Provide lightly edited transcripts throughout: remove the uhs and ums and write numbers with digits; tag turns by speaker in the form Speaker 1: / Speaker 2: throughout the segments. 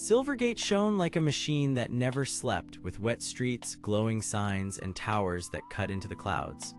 Speaker 1: Silvergate shone like a machine that never slept, with wet streets, glowing signs, and towers that cut into the clouds.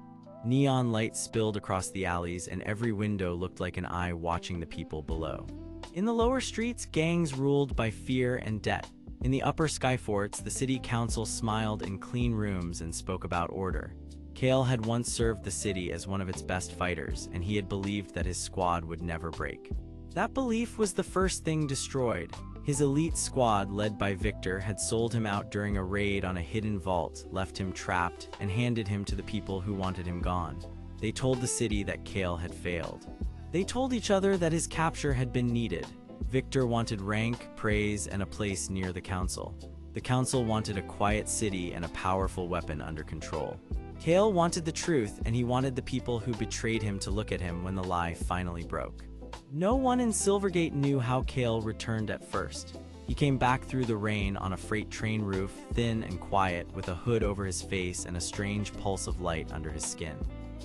Speaker 1: Neon lights spilled across the alleys, and every window looked like an eye watching the people below. In the lower streets, gangs ruled by fear and debt. In the upper skyforts, the city council smiled in clean rooms and spoke about order. Kael had once served the city as one of its best fighters, and he had believed that his squad would never break. That belief was the first thing destroyed. His elite squad, led by Victor, had sold him out during a raid on a hidden vault, left him trapped, and handed him to the people who wanted him gone. They told the city that Kael had failed. They told each other that his capture had been needed. Victor wanted rank, praise, and a place near the council. The council wanted a quiet city and a powerful weapon under control. Kael wanted the truth, and he wanted the people who betrayed him to look at him when the lie finally broke. No one in Silvergate knew how Kael returned at first. He came back through the rain on a freight train roof, thin and quiet, with a hood over his face and a strange pulse of light under his skin.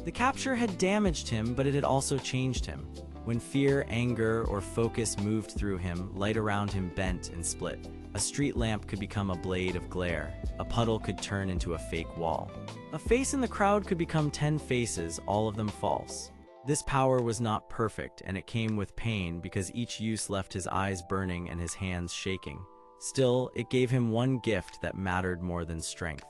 Speaker 1: The capture had damaged him, but it had also changed him. When fear, anger, or focus moved through him, light around him bent and split. A street lamp could become a blade of glare. A puddle could turn into a fake wall. A face in the crowd could become 10 faces, all of them false. This power was not perfect, and it came with pain because each use left his eyes burning and his hands shaking. Still, it gave him one gift that mattered more than strength.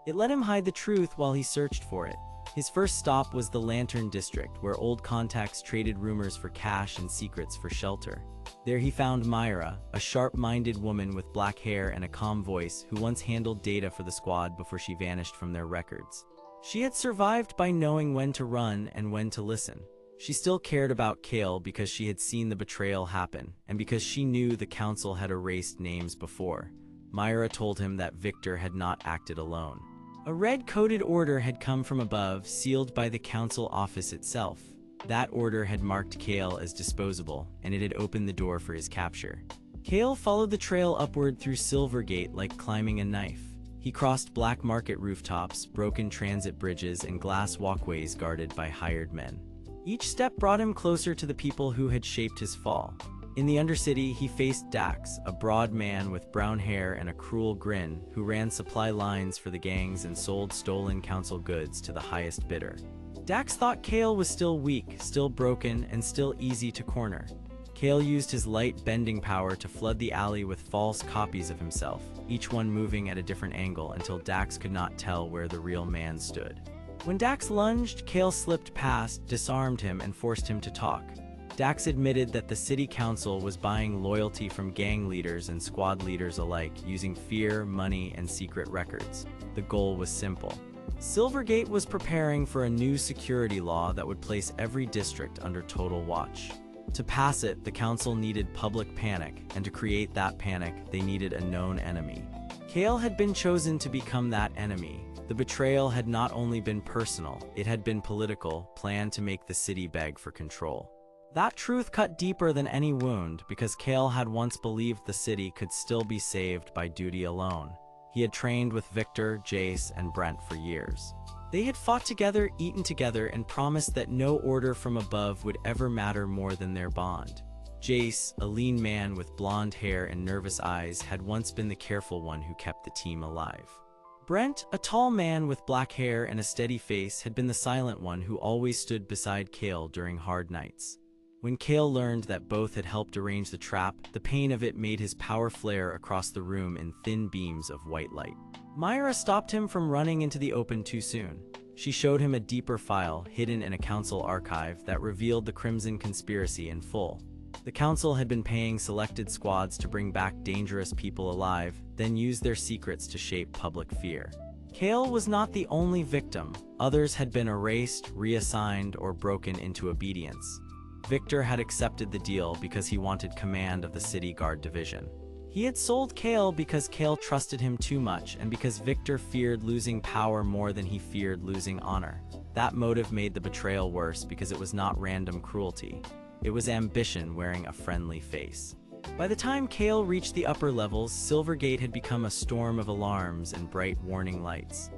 Speaker 1: It let him hide the truth while he searched for it. His first stop was the Lantern District, where old contacts traded rumors for cash and secrets for shelter. There he found Myra, a sharp-minded woman with black hair and a calm voice who once handled data for the squad before she vanished from their records. She had survived by knowing when to run and when to listen. She still cared about Kael because she had seen the betrayal happen, and because she knew the council had erased names before. Myra told him that Victor had not acted alone. A red-coded order had come from above, sealed by the council office itself. That order had marked Kael as disposable, and it had opened the door for his capture. Kael followed the trail upward through Silvergate like climbing a knife. He crossed black market rooftops, broken transit bridges, and glass walkways guarded by hired men. Each step brought him closer to the people who had shaped his fall. In the Undercity, he faced Dax, a broad man with brown hair and a cruel grin, who ran supply lines for the gangs and sold stolen council goods to the highest bidder. Dax thought Kael was still weak, still broken, and still easy to corner. Kael used his light bending power to flood the alley with false copies of himself, each one moving at a different angle until Dax could not tell where the real man stood. When Dax lunged, Kael slipped past, disarmed him, and forced him to talk. Dax admitted that the city council was buying loyalty from gang leaders and squad leaders alike, using fear, money, and secret records. The goal was simple. Silvergate was preparing for a new security law that would place every district under total watch. To pass it, the council needed public panic, and to create that panic, they needed a known enemy. Kael had been chosen to become that enemy. The betrayal had not only been personal, it had been political, planned to make the city beg for control. That truth cut deeper than any wound, because Kael had once believed the city could still be saved by duty alone. He had trained with Victor, Jace, and Brent for years. They had fought together, eaten together, and promised that no order from above would ever matter more than their bond. Jace, a lean man with blonde hair and nervous eyes, had once been the careful one who kept the team alive. Brent, a tall man with black hair and a steady face, had been the silent one who always stood beside Kael during hard nights. When Kael learned that both had helped arrange the trap, the pain of it made his power flare across the room in thin beams of white light. Myra stopped him from running into the open too soon. She showed him a deeper file, hidden in a council archive, that revealed the Crimson Conspiracy in full. The council had been paying selected squads to bring back dangerous people alive, then use their secrets to shape public fear. Kael was not the only victim. Others had been erased, reassigned, or broken into obedience. Victor had accepted the deal because he wanted command of the City Guard Division. He had sold Kael because Kael trusted him too much, and because Victor feared losing power more than he feared losing honor. That motive made the betrayal worse because it was not random cruelty. It was ambition wearing a friendly face. By the time Kael reached the upper levels, Silvergate had become a storm of alarms and bright warning lights.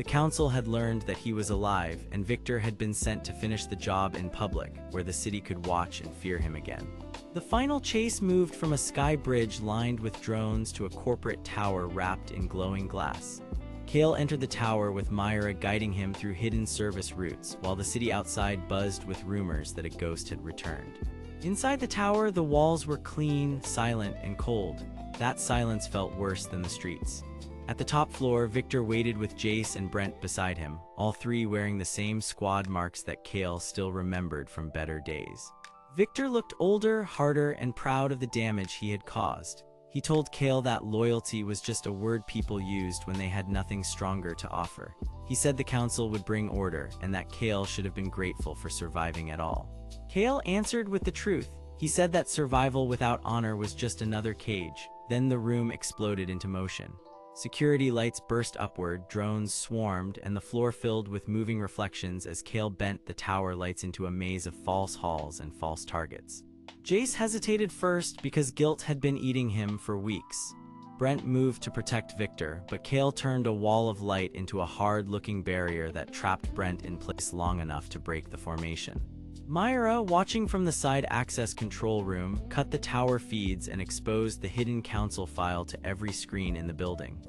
Speaker 1: The council had learned that he was alive, and Victor had been sent to finish the job in public, where the city could watch and fear him again. The final chase moved from a sky bridge lined with drones to a corporate tower wrapped in glowing glass. Kael entered the tower with Myra guiding him through hidden service routes, while the city outside buzzed with rumors that a ghost had returned. Inside the tower, the walls were clean, silent, and cold. That silence felt worse than the streets. At the top floor, Victor waited with Jace and Brent beside him, all three wearing the same squad marks that Kael still remembered from better days. Victor looked older, harder, and proud of the damage he had caused. He told Kael that loyalty was just a word people used when they had nothing stronger to offer. He said the council would bring order, and that Kael should have been grateful for surviving at all. Kael answered with the truth. He said that survival without honor was just another cage. Then the room exploded into motion. Security lights burst upward, drones swarmed, and the floor filled with moving reflections as Kael bent the tower lights into a maze of false halls and false targets. Jace hesitated first because guilt had been eating him for weeks. Brent moved to protect Victor, but Kael turned a wall of light into a hard-looking barrier that trapped Brent in place long enough to break the formation. Myra, watching from the side access control room, cut the tower feeds and exposed the hidden council file to every screen in the building.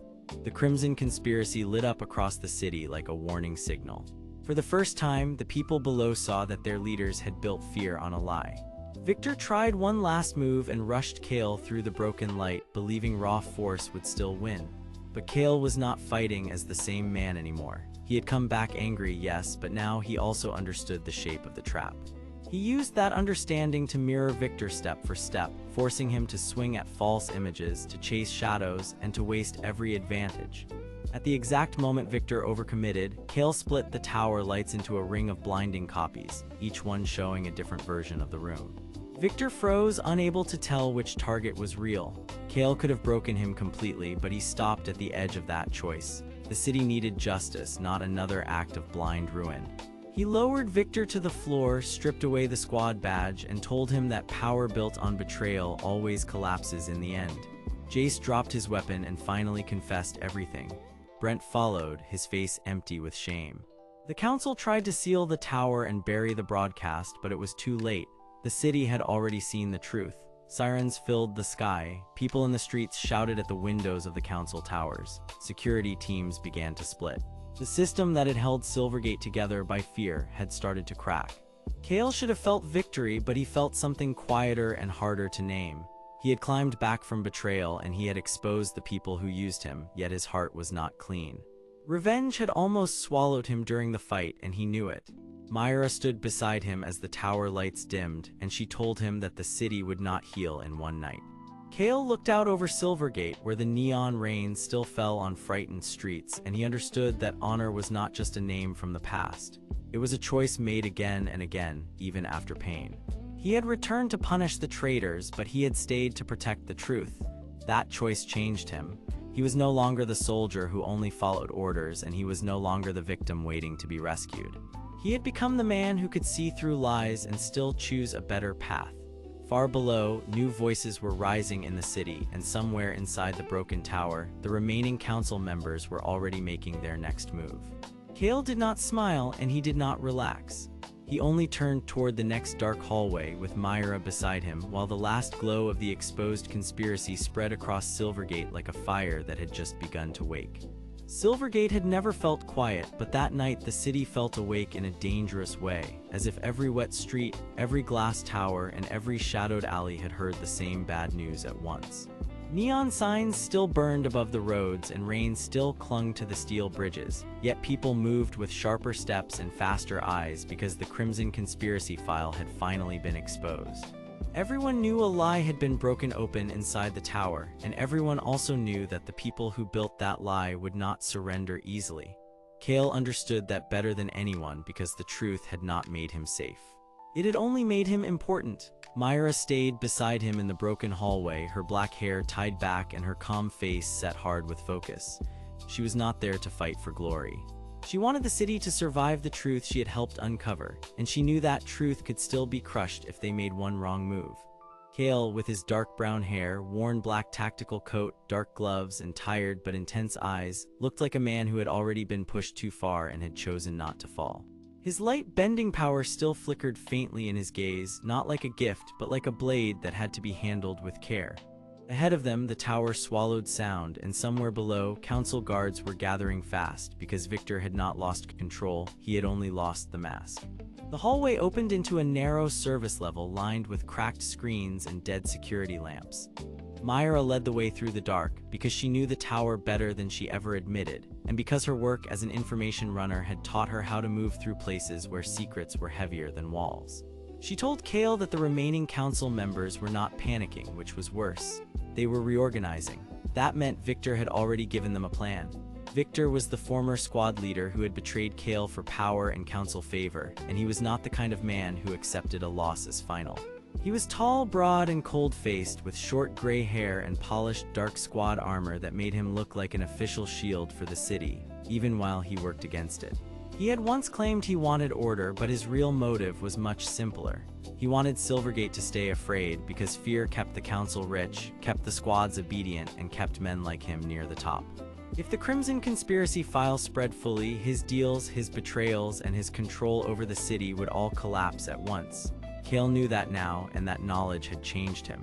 Speaker 1: The Crimson Conspiracy lit up across the city like a warning signal. For the first time, the people below saw that their leaders had built fear on a lie. Victor tried one last move and rushed Kael through the broken light, believing raw force would still win. But Kael was not fighting as the same man anymore. He had come back angry, yes, but now he also understood the shape of the trap. He used that understanding to mirror Victor step for step, forcing him to swing at false images, to chase shadows, and to waste every advantage. At the exact moment Victor overcommitted, Kael split the tower lights into a ring of blinding copies, each one showing a different version of the room. Victor froze, unable to tell which target was real. Kael could have broken him completely, but he stopped at the edge of that choice. The city needed justice, not another act of blind ruin. He lowered Victor to the floor, stripped away the squad badge, and told him that power built on betrayal always collapses in the end. Jace dropped his weapon and finally confessed everything. Brent followed, his face empty with shame. The council tried to seal the tower and bury the broadcast, but it was too late. The city had already seen the truth. Sirens filled the sky. People in the streets shouted at the windows of the council towers. Security teams began to split. The system that had held Silvergate together by fear had started to crack. Kael should have felt victory, but he felt something quieter and harder to name. He had climbed back from betrayal, and he had exposed the people who used him, yet his heart was not clean. Revenge had almost swallowed him during the fight, and he knew it. Myra stood beside him as the tower lights dimmed, and she told him that the city would not heal in one night. Kael looked out over Silvergate, where the neon rain still fell on frightened streets, and he understood that honor was not just a name from the past. It was a choice made again and again, even after pain. He had returned to punish the traitors, but he had stayed to protect the truth. That choice changed him. He was no longer the soldier who only followed orders, and he was no longer the victim waiting to be rescued. He had become the man who could see through lies and still choose a better path. Far below, new voices were rising in the city, and somewhere inside the broken tower, the remaining council members were already making their next move. Kael did not smile, and he did not relax. He only turned toward the next dark hallway with Myra beside him, while the last glow of the exposed conspiracy spread across Silvergate like a fire that had just begun to wake. Silvergate had never felt quiet, but that night the city felt awake in a dangerous way, as if every wet street, every glass tower, and every shadowed alley had heard the same bad news at once. Neon signs still burned above the roads and rain still clung to the steel bridges, yet people moved with sharper steps and faster eyes because the Crimson Conspiracy file had finally been exposed. Everyone knew a lie had been broken open inside the tower, and everyone also knew that the people who built that lie would not surrender easily. Kael understood that better than anyone because the truth had not made him safe. It had only made him important. Myra stayed beside him in the broken hallway, her black hair tied back and her calm face set hard with focus. She was not there to fight for glory. She wanted the city to survive the truth she had helped uncover, and she knew that truth could still be crushed if they made one wrong move. Kael, with his dark brown hair, worn black tactical coat, dark gloves, and tired but intense eyes, looked like a man who had already been pushed too far and had chosen not to fall. His light bending power still flickered faintly in his gaze, not like a gift, but like a blade that had to be handled with care. Ahead of them, the tower swallowed sound, and somewhere below, council guards were gathering fast because Victor had not lost control, he had only lost the mask. The hallway opened into a narrow service level lined with cracked screens and dead security lamps. Myra led the way through the dark because she knew the tower better than she ever admitted, and because her work as an information runner had taught her how to move through places where secrets were heavier than walls. She told Kael that the remaining council members were not panicking, which was worse. They were reorganizing. That meant Victor had already given them a plan. Victor was the former squad leader who had betrayed Kael for power and council favor, and he was not the kind of man who accepted a loss as final. He was tall, broad, and cold-faced, with short gray hair and polished dark squad armor that made him look like an official shield for the city, even while he worked against it. He had once claimed he wanted order, but his real motive was much simpler. He wanted Silvergate to stay afraid because fear kept the council rich, kept the squads obedient, and kept men like him near the top. If the Crimson Conspiracy file spread fully, his deals, his betrayals, and his control over the city would all collapse at once. Kael knew that now, and that knowledge had changed him.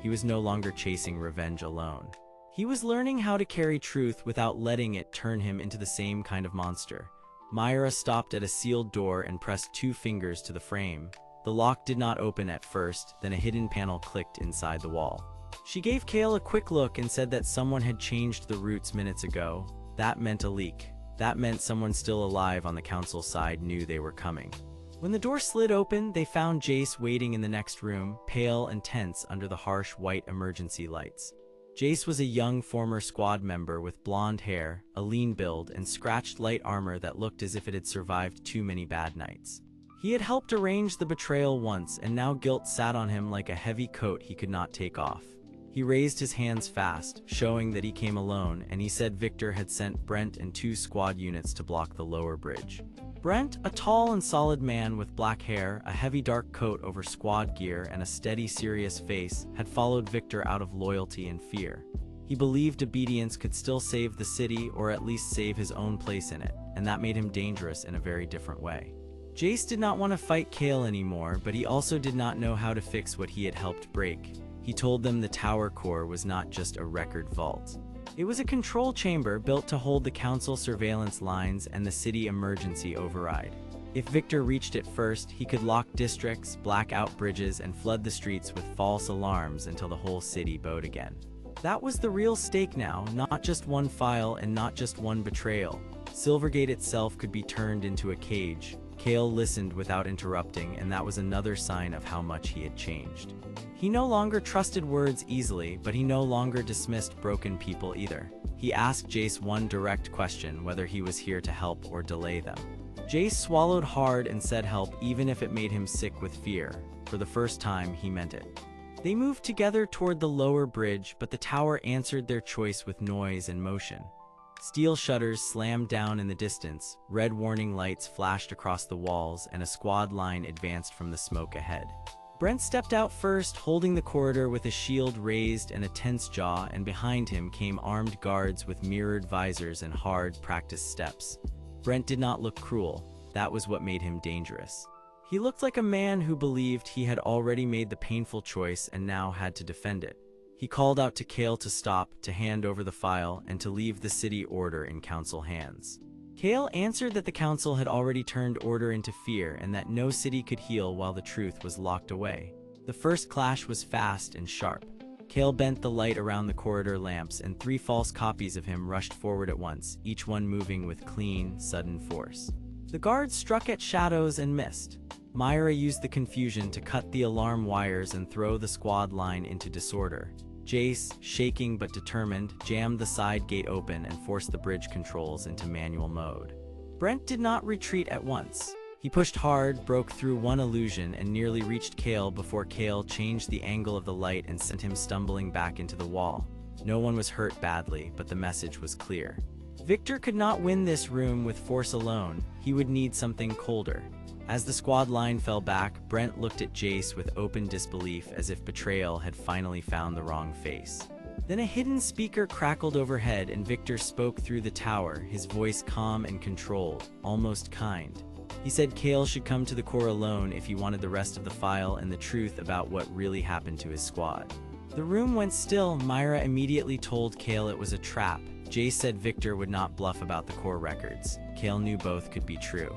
Speaker 1: He was no longer chasing revenge alone. He was learning how to carry truth without letting it turn him into the same kind of monster. Myra stopped at a sealed door and pressed 2 fingers to the frame. The lock did not open at first, then a hidden panel clicked inside the wall. She gave Kael a quick look and said that someone had changed the routes minutes ago. That meant a leak. That meant someone still alive on the council side knew they were coming. When the door slid open, they found Jace waiting in the next room, pale and tense under the harsh white emergency lights. Jace was a young former squad member with blonde hair, a lean build, and scratched light armor that looked as if it had survived too many bad nights. He had helped arrange the betrayal once, and now guilt sat on him like a heavy coat he could not take off. He raised his hands fast, showing that he came alone, and he said Victor had sent Brent and 2 squad units to block the lower bridge. Brent, a tall and solid man with black hair, a heavy dark coat over squad gear, and a steady, serious face, had followed Victor out of loyalty and fear. He believed obedience could still save the city, or at least save his own place in it, and that made him dangerous in a very different way. Jace did not want to fight Kael anymore, but he also did not know how to fix what he had helped break. He told them the tower core was not just a record vault. It was a control chamber built to hold the council surveillance lines and the city emergency override. If Victor reached it first, he could lock districts, black out bridges, and flood the streets with false alarms until the whole city bowed again. That was the real stake now, not just one file and not just one betrayal. Silvergate itself could be turned into a cage. Kael listened without interrupting, and that was another sign of how much he had changed. He no longer trusted words easily, but he no longer dismissed broken people either. He asked Jace one direct question, whether he was here to help or delay them. Jace swallowed hard and said help, even if it made him sick with fear. For the first time, he meant it. They moved together toward the lower bridge, but the tower answered their choice with noise and motion. Steel shutters slammed down in the distance, red warning lights flashed across the walls, and a squad line advanced from the smoke ahead. Brent stepped out first, holding the corridor with a shield raised and a tense jaw, and behind him came armed guards with mirrored visors and hard, practiced steps. Brent did not look cruel. That was what made him dangerous. He looked like a man who believed he had already made the painful choice and now had to defend it. He called out to Kael to stop, to hand over the file, and to leave the city order in council hands. Kael answered that the council had already turned order into fear and that no city could heal while the truth was locked away. The first clash was fast and sharp. Kael bent the light around the corridor lamps, and 3 false copies of him rushed forward at once, each one moving with clean, sudden force. The guards struck at shadows and missed. Myra used the confusion to cut the alarm wires and throw the squad line into disorder. Jace, shaking but determined, jammed the side gate open and forced the bridge controls into manual mode. Brent did not retreat at once. He pushed hard, broke through one illusion, and nearly reached Kael before Kael changed the angle of the light and sent him stumbling back into the wall. No one was hurt badly, but the message was clear. Victor could not win this room with force alone. He would need something colder. As the squad line fell back, Brent looked at Jace with open disbelief as if Betrayal had finally found the wrong face. Then a hidden speaker crackled overhead and Victor spoke through the tower, his voice calm and controlled, almost kind. He said Kael should come to the core alone if he wanted the rest of the file and the truth about what really happened to his squad. The room went still. Myra immediately told Kael it was a trap. Jace said Victor would not bluff about the core records. Kael knew both could be true.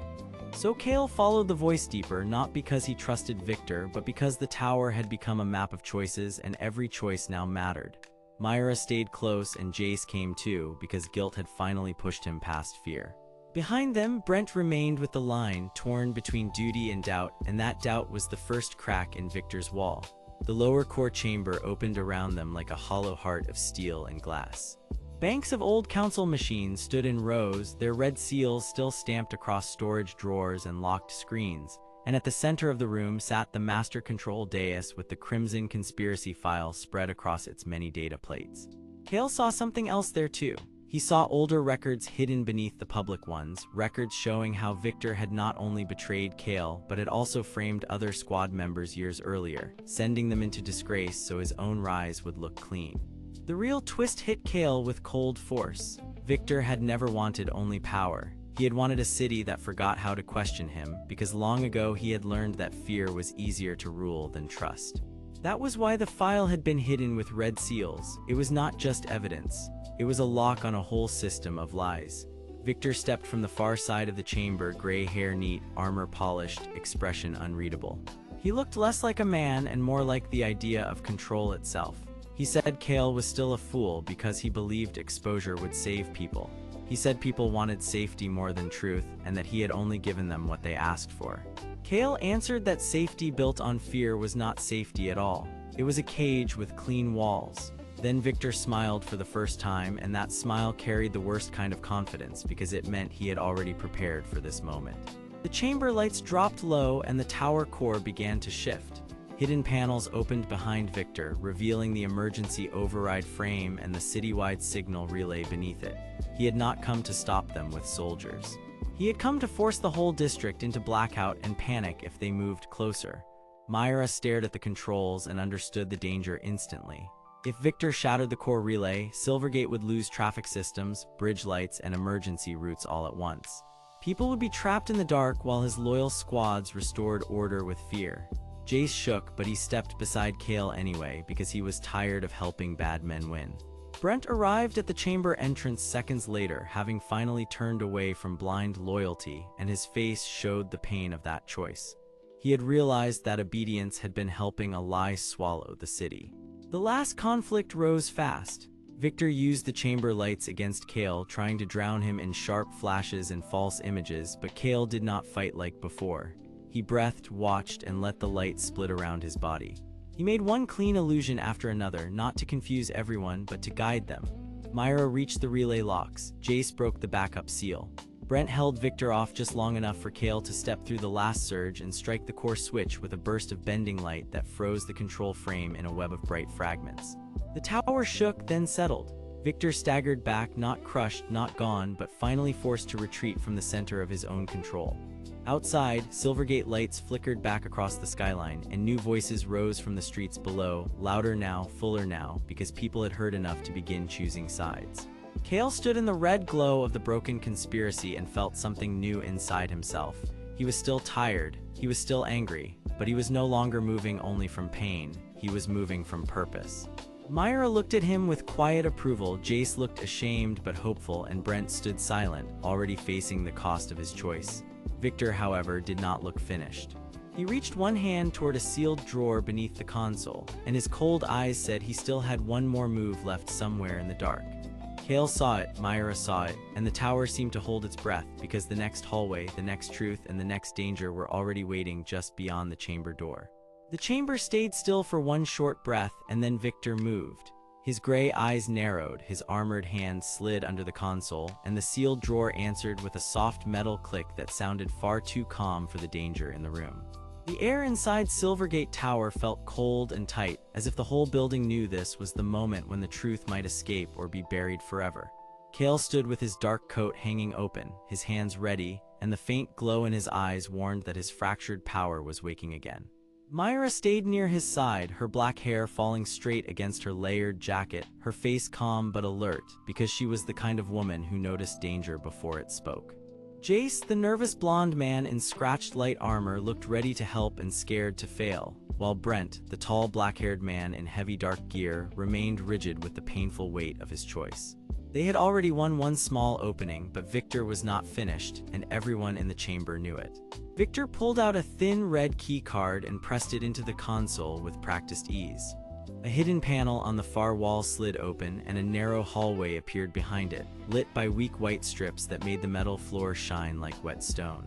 Speaker 1: So Kael followed the voice deeper, not because he trusted Victor, but because the tower had become a map of choices and every choice now mattered. Myra stayed close and Jace came too, because guilt had finally pushed him past fear. Behind them, Brent remained with the line, torn between duty and doubt, and that doubt was the first crack in Victor's wall. The lower core chamber opened around them like a hollow heart of steel and glass. Banks of old council machines stood in rows, their red seals still stamped across storage drawers and locked screens, and at the center of the room sat the master control dais with the crimson conspiracy file spread across its many data plates. Kael saw something else there too. He saw older records hidden beneath the public ones, records showing how Victor had not only betrayed Kael, but had also framed other squad members years earlier, sending them into disgrace so his own rise would look clean. The real twist hit Kael with cold force. Victor had never wanted only power. He had wanted a city that forgot how to question him, because long ago he had learned that fear was easier to rule than trust. That was why the file had been hidden with red seals. It was not just evidence. It was a lock on a whole system of lies. Victor stepped from the far side of the chamber, gray hair neat, armor polished, expression unreadable. He looked less like a man and more like the idea of control itself. He said Kael was still a fool because he believed exposure would save people. He said people wanted safety more than truth, and that he had only given them what they asked for. Kael answered that safety built on fear was not safety at all. It was a cage with clean walls. Then Victor smiled for the first time, and that smile carried the worst kind of confidence because it meant he had already prepared for this moment. The chamber lights dropped low and the tower core began to shift. Hidden panels opened behind Victor, revealing the emergency override frame and the citywide signal relay beneath it. He had not come to stop them with soldiers. He had come to force the whole district into blackout and panic if they moved closer. Myra stared at the controls and understood the danger instantly. If Victor shattered the core relay, Silvergate would lose traffic systems, bridge lights, and emergency routes all at once. People would be trapped in the dark while his loyal squads restored order with fear. Jace shook, but he stepped beside Kael anyway because he was tired of helping bad men win. Brent arrived at the chamber entrance seconds later, having finally turned away from blind loyalty, and his face showed the pain of that choice. He had realized that obedience had been helping a lie swallow the city. The last conflict rose fast. Victor used the chamber lights against Kael, trying to drown him in sharp flashes and false images, but Kael did not fight like before. He breathed, watched, and let the light split around his body. He made one clean illusion after another, not to confuse everyone, but to guide them. Myra reached the relay locks. Jace broke the backup seal. Brent held Victor off just long enough for Kael to step through the last surge and strike the core switch with a burst of bending light that froze the control frame in a web of bright fragments. The tower shook, then settled. Victor staggered back, not crushed, not gone, but finally forced to retreat from the center of his own control. Outside, Silvergate lights flickered back across the skyline, and new voices rose from the streets below, louder now, fuller now, because people had heard enough to begin choosing sides. Kael stood in the red glow of the broken conspiracy and felt something new inside himself. He was still tired, he was still angry, but he was no longer moving only from pain, he was moving from purpose. Myra looked at him with quiet approval, Jace looked ashamed but hopeful, and Brent stood silent, already facing the cost of his choice. Victor, however, did not look finished. He reached one hand toward a sealed drawer beneath the console, and his cold eyes said he still had one more move left somewhere in the dark. Kael saw it, Myra saw it, and the tower seemed to hold its breath because the next hallway, the next truth, and the next danger were already waiting just beyond the chamber door. The chamber stayed still for one short breath, and then Victor moved. His gray eyes narrowed, his armored hand slid under the console, and the sealed drawer answered with a soft metal click that sounded far too calm for the danger in the room. The air inside Silvergate Tower felt cold and tight, as if the whole building knew this was the moment when the truth might escape or be buried forever. Kael stood with his dark coat hanging open, his hands ready, and the faint glow in his eyes warned that his fractured power was waking again. Myra stayed near his side, her black hair falling straight against her layered jacket, her face calm but alert, because she was the kind of woman who noticed danger before it spoke. Jace, the nervous blonde man in scratched light armor, looked ready to help and scared to fail, while Brent, the tall black-haired man in heavy dark gear, remained rigid with the painful weight of his choice. They had already won one small opening, but Victor was not finished, and everyone in the chamber knew it. Victor pulled out a thin red key card and pressed it into the console with practiced ease. A hidden panel on the far wall slid open, and a narrow hallway appeared behind it, lit by weak white strips that made the metal floor shine like wet stone.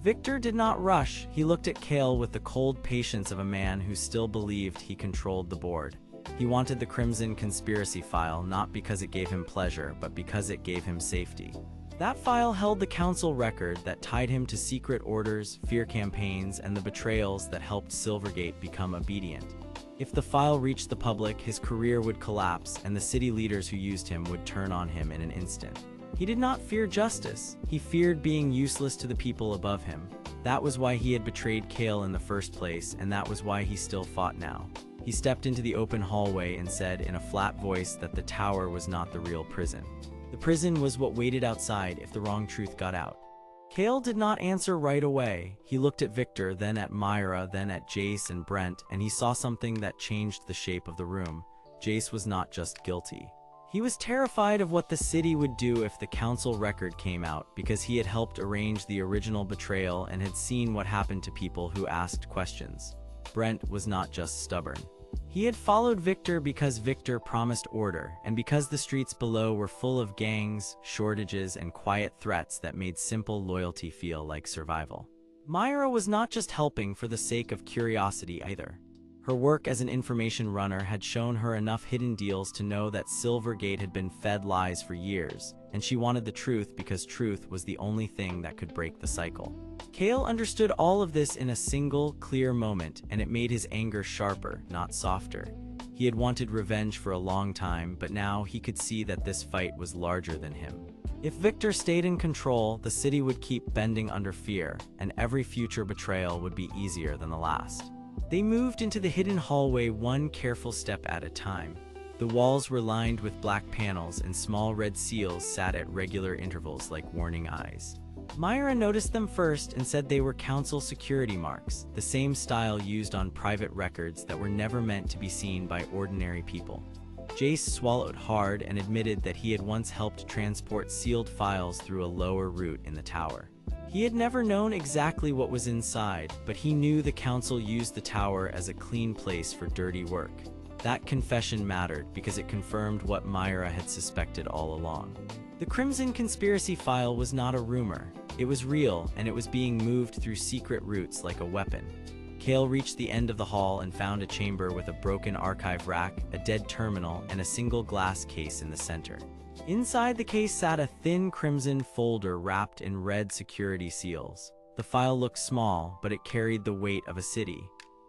Speaker 1: Victor did not rush. He looked at Kael with the cold patience of a man who still believed he controlled the board. He wanted the Crimson Conspiracy file not because it gave him pleasure, but because it gave him safety. That file held the council record that tied him to secret orders, fear campaigns, and the betrayals that helped Silvergate become obedient. If the file reached the public, his career would collapse, and the city leaders who used him would turn on him in an instant. He did not fear justice. He feared being useless to the people above him. That was why he had betrayed Kael in the first place, and that was why he still fought now. He stepped into the open hallway and said in a flat voice that the tower was not the real prison. The prison was what waited outside if the wrong truth got out. Kael did not answer right away. He looked at Victor, then at Myra, then at Jace and Brent, and he saw something that changed the shape of the room. Jace was not just guilty. He was terrified of what the city would do if the council record came out, because he had helped arrange the original betrayal and had seen what happened to people who asked questions. Brent was not just stubborn. He had followed Victor because Victor promised order, and because the streets below were full of gangs, shortages, and quiet threats that made simple loyalty feel like survival. Myra was not just helping for the sake of curiosity either. Her work as an information runner had shown her enough hidden deals to know that Silvergate had been fed lies for years, and she wanted the truth because truth was the only thing that could break the cycle. Kael understood all of this in a single, clear moment, and it made his anger sharper, not softer. He had wanted revenge for a long time, but now he could see that this fight was larger than him. If Victor stayed in control, the city would keep bending under fear, and every future betrayal would be easier than the last. They moved into the hidden hallway one careful step at a time. The walls were lined with black panels, and small red seals sat at regular intervals like warning eyes. Myra noticed them first and said they were council security marks, the same style used on private records that were never meant to be seen by ordinary people. Jace swallowed hard and admitted that he had once helped transport sealed files through a lower route in the tower. He had never known exactly what was inside, but he knew the council used the tower as a clean place for dirty work. That confession mattered because it confirmed what Myra had suspected all along. The Crimson Conspiracy file was not a rumor. It was real, and it was being moved through secret routes like a weapon. Kael reached the end of the hall and found a chamber with a broken archive rack, a dead terminal, and a single glass case in the center. Inside the case sat a thin crimson folder wrapped in red security seals. The file looked small, but it carried the weight of a city.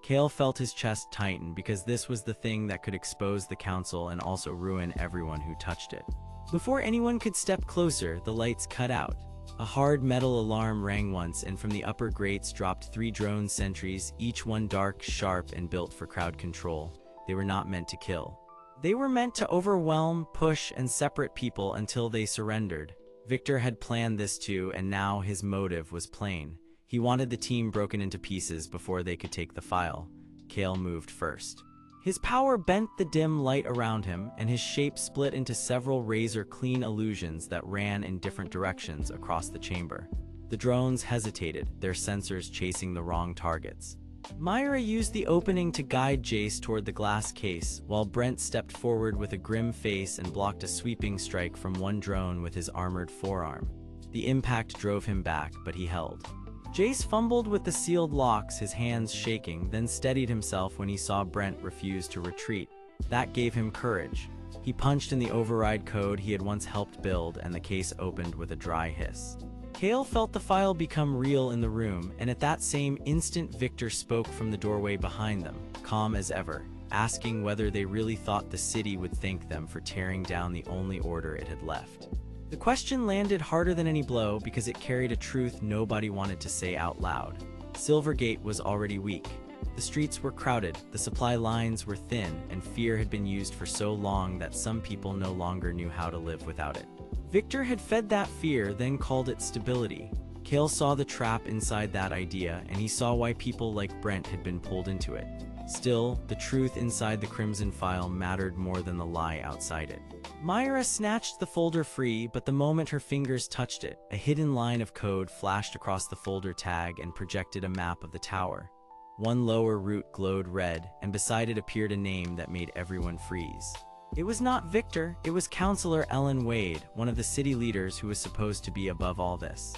Speaker 1: Kael felt his chest tighten because this was the thing that could expose the council and also ruin everyone who touched it. Before anyone could step closer, the lights cut out. A hard metal alarm rang once, and from the upper grates dropped 3 drone sentries, each one dark, sharp, and built for crowd control. They were not meant to kill. They were meant to overwhelm, push, and separate people until they surrendered. Victor had planned this too, and now his motive was plain. He wanted the team broken into pieces before they could take the file. Kael moved first. His power bent the dim light around him, and his shape split into several razor-clean illusions that ran in different directions across the chamber. The drones hesitated, their sensors chasing the wrong targets. Myra used the opening to guide Jace toward the glass case, while Brent stepped forward with a grim face and blocked a sweeping strike from one drone with his armored forearm. The impact drove him back, but he held. Jace fumbled with the sealed locks, his hands shaking, then steadied himself when he saw Brent refuse to retreat. That gave him courage. He punched in the override code he had once helped build, and the case opened with a dry hiss. Kael felt the file become real in the room, and at that same instant Victor spoke from the doorway behind them, calm as ever, asking whether they really thought the city would thank them for tearing down the only order it had left. The question landed harder than any blow because it carried a truth nobody wanted to say out loud. Silvergate was already weak. The streets were crowded, the supply lines were thin, and fear had been used for so long that some people no longer knew how to live without it. Victor had fed that fear, then called it stability. Kael saw the trap inside that idea, and he saw why people like Brent had been pulled into it. Still, the truth inside the Crimson File mattered more than the lie outside it. Myra snatched the folder free, but the moment her fingers touched it, a hidden line of code flashed across the folder tag and projected a map of the tower. One lower route glowed red, and beside it appeared a name that made everyone freeze. It was not Victor, it was Counselor Ellen Wade, one of the city leaders who was supposed to be above all this.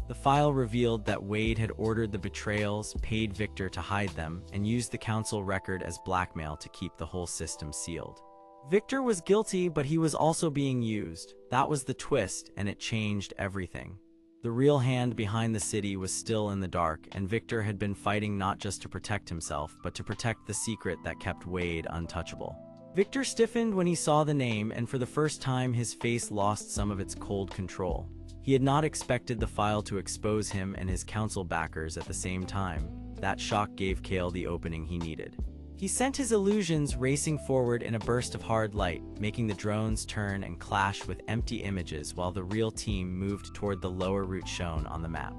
Speaker 1: The file revealed that Wade had ordered the betrayals, paid Victor to hide them, and used the council record as blackmail to keep the whole system sealed. Victor was guilty, but he was also being used. That was the twist, and it changed everything. The real hand behind the city was still in the dark, and Victor had been fighting not just to protect himself, but to protect the secret that kept Wade untouchable. Victor stiffened when he saw the name, and for the first time his face lost some of its cold control. He had not expected the file to expose him and his council backers at the same time. That shock gave Kael the opening he needed. He sent his illusions racing forward in a burst of hard light, making the drones turn and clash with empty images while the real team moved toward the lower route shown on the map.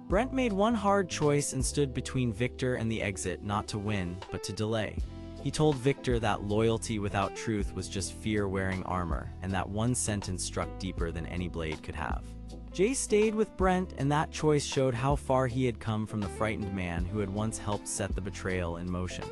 Speaker 1: Brent made one hard choice and stood between Victor and the exit, not to win, but to delay. He told Victor that loyalty without truth was just fear wearing armor, and that one sentence struck deeper than any blade could have. Jay stayed with Brent, and that choice showed how far he had come from the frightened man who had once helped set the betrayal in motion.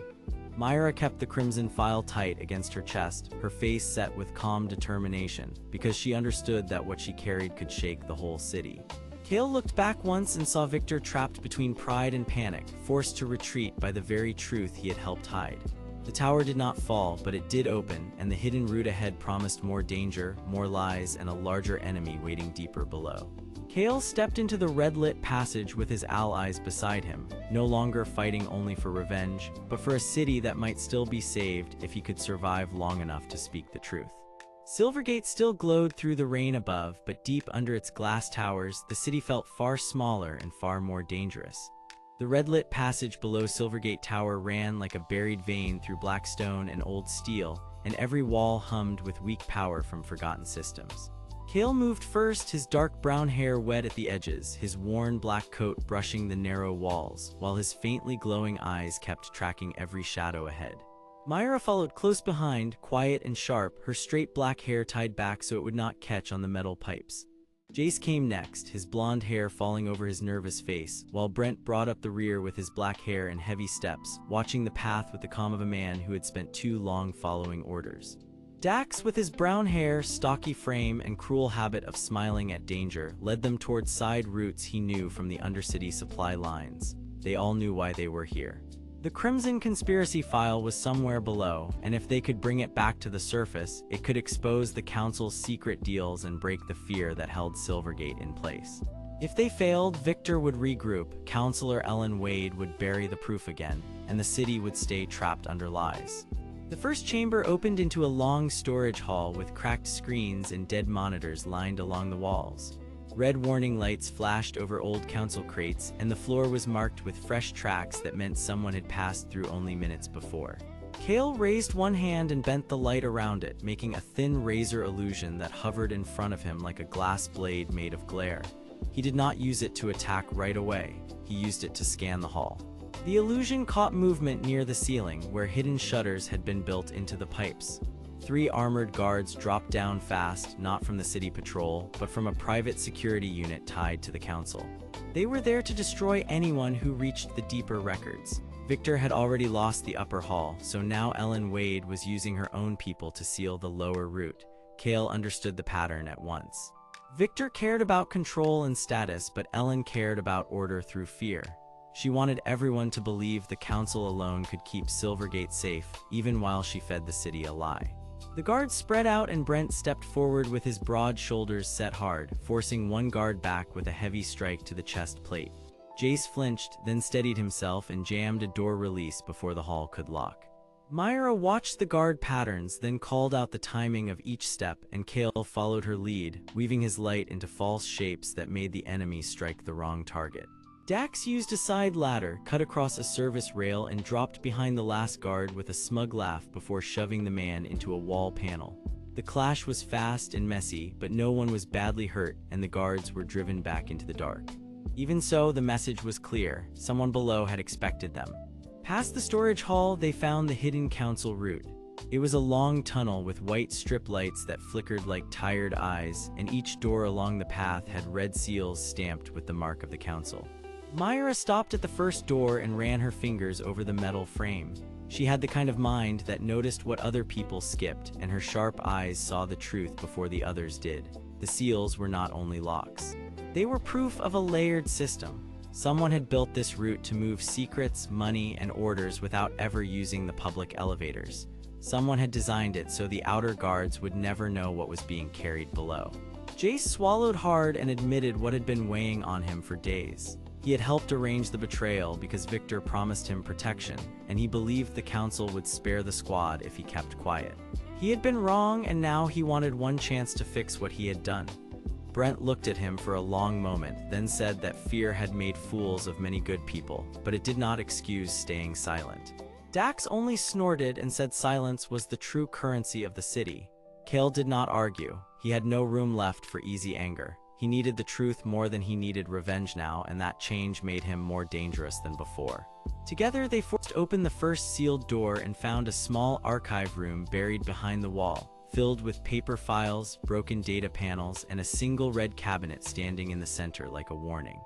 Speaker 1: Myra kept the Crimson File tight against her chest, her face set with calm determination, because she understood that what she carried could shake the whole city. Kael looked back once and saw Victor trapped between pride and panic, forced to retreat by the very truth he had helped hide. The tower did not fall, but it did open, and the hidden route ahead promised more danger, more lies, and a larger enemy waiting deeper below. Kael stepped into the red-lit passage with his allies beside him, no longer fighting only for revenge, but for a city that might still be saved if he could survive long enough to speak the truth. Silvergate still glowed through the rain above, but deep under its glass towers, the city felt far smaller and far more dangerous. The red-lit passage below Silvergate Tower ran like a buried vein through black stone and old steel, and every wall hummed with weak power from forgotten systems. Kael moved first, his dark brown hair wet at the edges, his worn black coat brushing the narrow walls, while his faintly glowing eyes kept tracking every shadow ahead. Myra followed close behind, quiet and sharp, her straight black hair tied back so it would not catch on the metal pipes. Jace came next, his blonde hair falling over his nervous face, while Brent brought up the rear with his black hair and heavy steps, watching the path with the calm of a man who had spent too long following orders. Dax, with his brown hair, stocky frame, and cruel habit of smiling at danger, led them towards side routes he knew from the Undercity supply lines. They all knew why they were here. The Crimson Conspiracy file was somewhere below, and if they could bring it back to the surface, it could expose the Council's secret deals and break the fear that held Silvergate in place. If they failed, Victor would regroup, Counselor Ellen Wade would bury the proof again, and the city would stay trapped under lies. The first chamber opened into a long storage hall with cracked screens and dead monitors lined along the walls. Red warning lights flashed over old council crates, and the floor was marked with fresh tracks that meant someone had passed through only minutes before. Kael raised one hand and bent the light around it, making a thin razor illusion that hovered in front of him like a glass blade made of glare. He did not use it to attack right away. He used it to scan the hall. The illusion caught movement near the ceiling, where hidden shutters had been built into the pipes. 3 armored guards dropped down fast, not from the city patrol, but from a private security unit tied to the council. They were there to destroy anyone who reached the deeper records. Victor had already lost the upper hall, so now Ellen Wade was using her own people to seal the lower route. Kael understood the pattern at once. Victor cared about control and status, but Ellen cared about order through fear. She wanted everyone to believe the council alone could keep Silvergate safe, even while she fed the city a lie. The guards spread out and Brent stepped forward with his broad shoulders set hard, forcing one guard back with a heavy strike to the chest plate. Jace flinched, then steadied himself and jammed a door release before the hall could lock. Myra watched the guard patterns, then called out the timing of each step, and Kael followed her lead, weaving his light into false shapes that made the enemy strike the wrong target. Dax used a side ladder, cut across a service rail, and dropped behind the last guard with a smug laugh before shoving the man into a wall panel. The clash was fast and messy, but no one was badly hurt, and the guards were driven back into the dark. Even so, the message was clear. Someone below had expected them. Past the storage hall, they found the hidden council route. It was a long tunnel with white strip lights that flickered like tired eyes, and each door along the path had red seals stamped with the mark of the council. Myra stopped at the first door and ran her fingers over the metal frame. She had the kind of mind that noticed what other people skipped, and her sharp eyes saw the truth before the others did. The seals were not only locks. They were proof of a layered system. Someone had built this route to move secrets, money, and orders without ever using the public elevators. Someone had designed it so the outer guards would never know what was being carried below. Jace swallowed hard and admitted what had been weighing on him for days. He had helped arrange the betrayal because Victor promised him protection, and he believed the council would spare the squad if he kept quiet. He had been wrong, and now he wanted one chance to fix what he had done. Brent looked at him for a long moment, then said that fear had made fools of many good people, but it did not excuse staying silent. Dax only snorted and said silence was the true currency of the city. Kael did not argue. He had no room left for easy anger. He needed the truth more than he needed revenge now, and that change made him more dangerous than before. Together, they forced open the first sealed door and found a small archive room buried behind the wall, filled with paper files, broken data panels, and a single red cabinet standing in the center like a warning.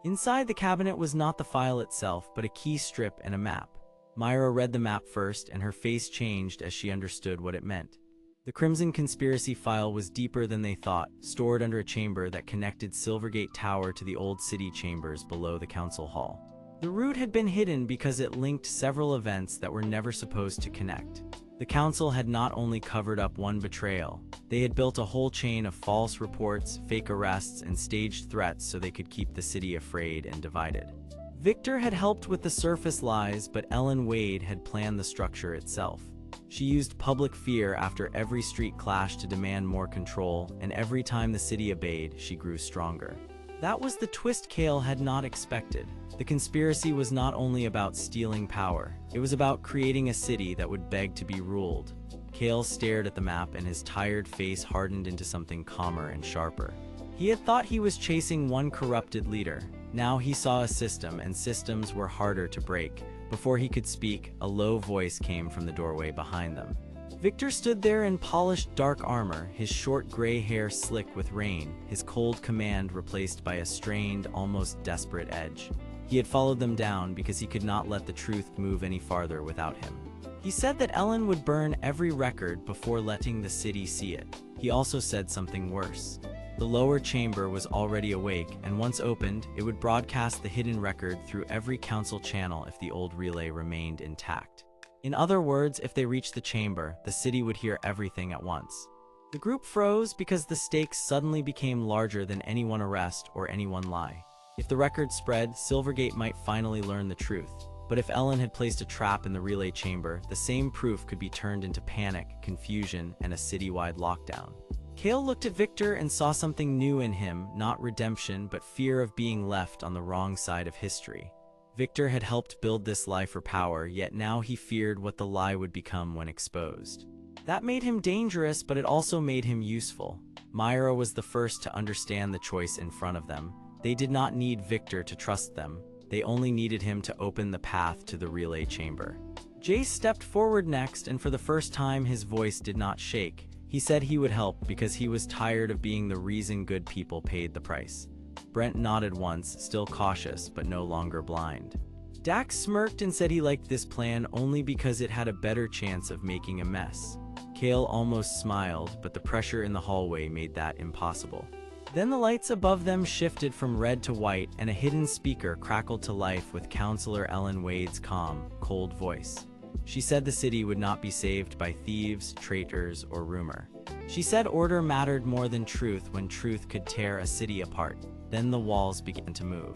Speaker 1: Inside the cabinet was not the file itself, but a key strip and a map. Myra read the map first, and her face changed as she understood what it meant. The Crimson Conspiracy file was deeper than they thought, stored under a chamber that connected Silvergate Tower to the old city chambers below the council hall. The route had been hidden because it linked several events that were never supposed to connect. The council had not only covered up one betrayal, they had built a whole chain of false reports, fake arrests, and staged threats so they could keep the city afraid and divided. Victor had helped with the surface lies, but Ellen Wade had planned the structure itself. She used public fear after every street clash to demand more control, and every time the city obeyed, she grew stronger. That was the twist Kael had not expected. The conspiracy was not only about stealing power, it was about creating a city that would beg to be ruled. Kael stared at the map, and his tired face hardened into something calmer and sharper. He had thought he was chasing one corrupted leader. Now he saw a system, and systems were harder to break. Before he could speak, a low voice came from the doorway behind them. Victor stood there in polished dark armor, his short gray hair slick with rain, his cold command replaced by a strained, almost desperate edge. He had followed them down because he could not let the truth move any farther without him. He said that Ellen would burn every record before letting the city see it. He also said something worse. The lower chamber was already awake, and once opened, it would broadcast the hidden record through every council channel if the old relay remained intact. In other words, if they reached the chamber, the city would hear everything at once. The group froze because the stakes suddenly became larger than any one arrest or any one lie. If the record spread, Silvergate might finally learn the truth. But if Ellen had placed a trap in the relay chamber, the same proof could be turned into panic, confusion, and a citywide lockdown. Kael looked at Victor and saw something new in him, not redemption, but fear of being left on the wrong side of history. Victor had helped build this lie for power, yet now he feared what the lie would become when exposed. That made him dangerous, but it also made him useful. Myra was the first to understand the choice in front of them. They did not need Victor to trust them. They only needed him to open the path to the relay chamber. Jace stepped forward next, and for the first time his voice did not shake. He said he would help because he was tired of being the reason good people paid the price. Brent nodded once, still cautious, but no longer blind. Dax smirked and said he liked this plan only because it had a better chance of making a mess. Kael almost smiled, but the pressure in the hallway made that impossible. Then the lights above them shifted from red to white, and a hidden speaker crackled to life with Counselor Ellen Wade's calm, cold voice. She said the city would not be saved by thieves, traitors, or rumor. She said order mattered more than truth when truth could tear a city apart. Then the walls began to move.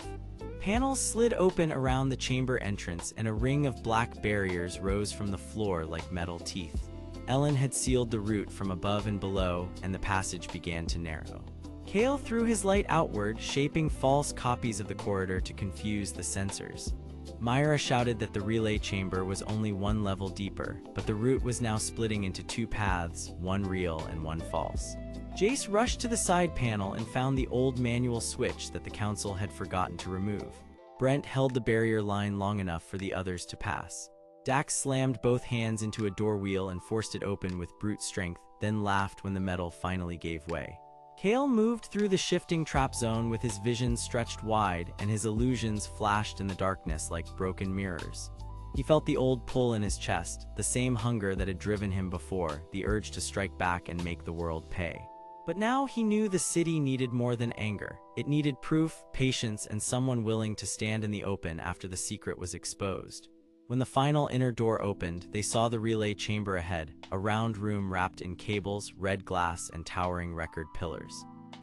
Speaker 1: Panels slid open around the chamber entrance and a ring of black barriers rose from the floor like metal teeth. Ellen had sealed the route from above and below, and the passage began to narrow. Kael threw his light outward, shaping false copies of the corridor to confuse the sensors. Myra shouted that the relay chamber was only one level deeper, but the route was now splitting into two paths, one real and one false. Jace rushed to the side panel and found the old manual switch that the council had forgotten to remove. Brent held the barrier line long enough for the others to pass. Dax slammed both hands into a door wheel and forced it open with brute strength, then laughed when the metal finally gave way. Kael moved through the shifting trap zone with his vision stretched wide and his illusions flashed in the darkness like broken mirrors. He felt the old pull in his chest, the same hunger that had driven him before, the urge to strike back and make the world pay. But now he knew the city needed more than anger. It needed proof, patience, and someone willing to stand in the open after the secret was exposed. When the final inner door opened, they saw the relay chamber ahead, a round room wrapped in cables, red glass, and towering record pillars.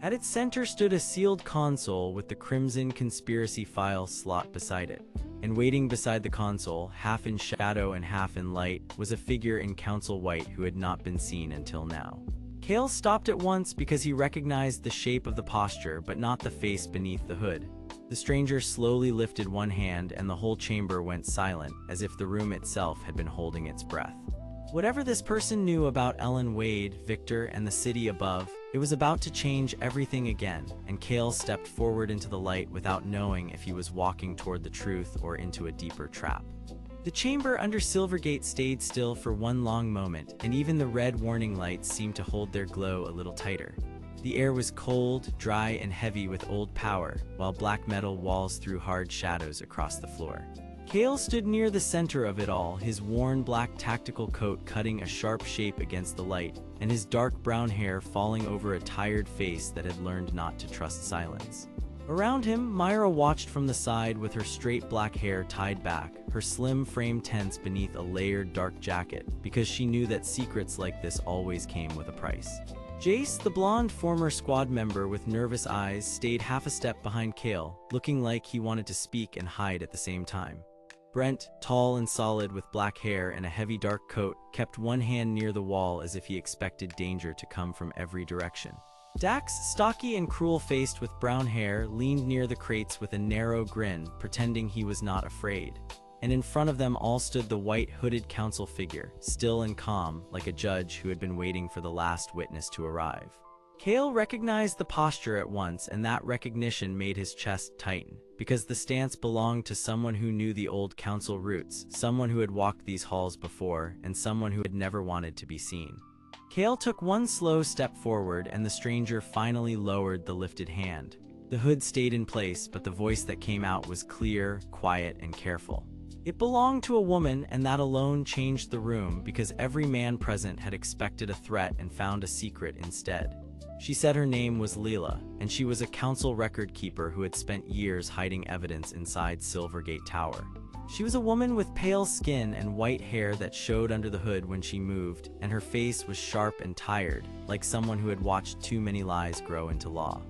Speaker 1: At its center stood a sealed console with the Crimson Conspiracy file slot beside it. And waiting beside the console, half in shadow and half in light, was a figure in council white who had not been seen until now. Kael stopped at once because he recognized the shape of the posture, but not the face beneath the hood. The stranger slowly lifted one hand and the whole chamber went silent, as if the room itself had been holding its breath. Whatever this person knew about Ellen Wade, Victor, and the city above, it was about to change everything again, and Kael stepped forward into the light without knowing if he was walking toward the truth or into a deeper trap. The chamber under Silvergate stayed still for one long moment, and even the red warning lights seemed to hold their glow a little tighter. The air was cold, dry, and heavy with old power, while black metal walls threw hard shadows across the floor. Kael stood near the center of it all, his worn black tactical coat cutting a sharp shape against the light, and his dark brown hair falling over a tired face that had learned not to trust silence. Around him, Myra watched from the side with her straight black hair tied back, her slim frame tense beneath a layered dark jacket, because she knew that secrets like this always came with a price. Jace, the blonde former squad member with nervous eyes, stayed half a step behind Kael, looking like he wanted to speak and hide at the same time. Brent, tall and solid with black hair and a heavy dark coat, kept one hand near the wall as if he expected danger to come from every direction. Dax, stocky and cruel-faced with brown hair, leaned near the crates with a narrow grin, pretending he was not afraid. And in front of them all stood the white hooded council figure, still and calm, like a judge who had been waiting for the last witness to arrive. Kael recognized the posture at once, and that recognition made his chest tighten, because the stance belonged to someone who knew the old council roots, someone who had walked these halls before, and someone who had never wanted to be seen. Kael took one slow step forward, and the stranger finally lowered the lifted hand. The hood stayed in place, but the voice that came out was clear, quiet, and careful. It belonged to a woman, and that alone changed the room, because every man present had expected a threat and found a secret instead. She said her name was Leela, and she was a council record keeper who had spent years hiding evidence inside Silvergate Tower. She was a woman with pale skin and white hair that showed under the hood when she moved, and her face was sharp and tired, like someone who had watched too many lies grow into law.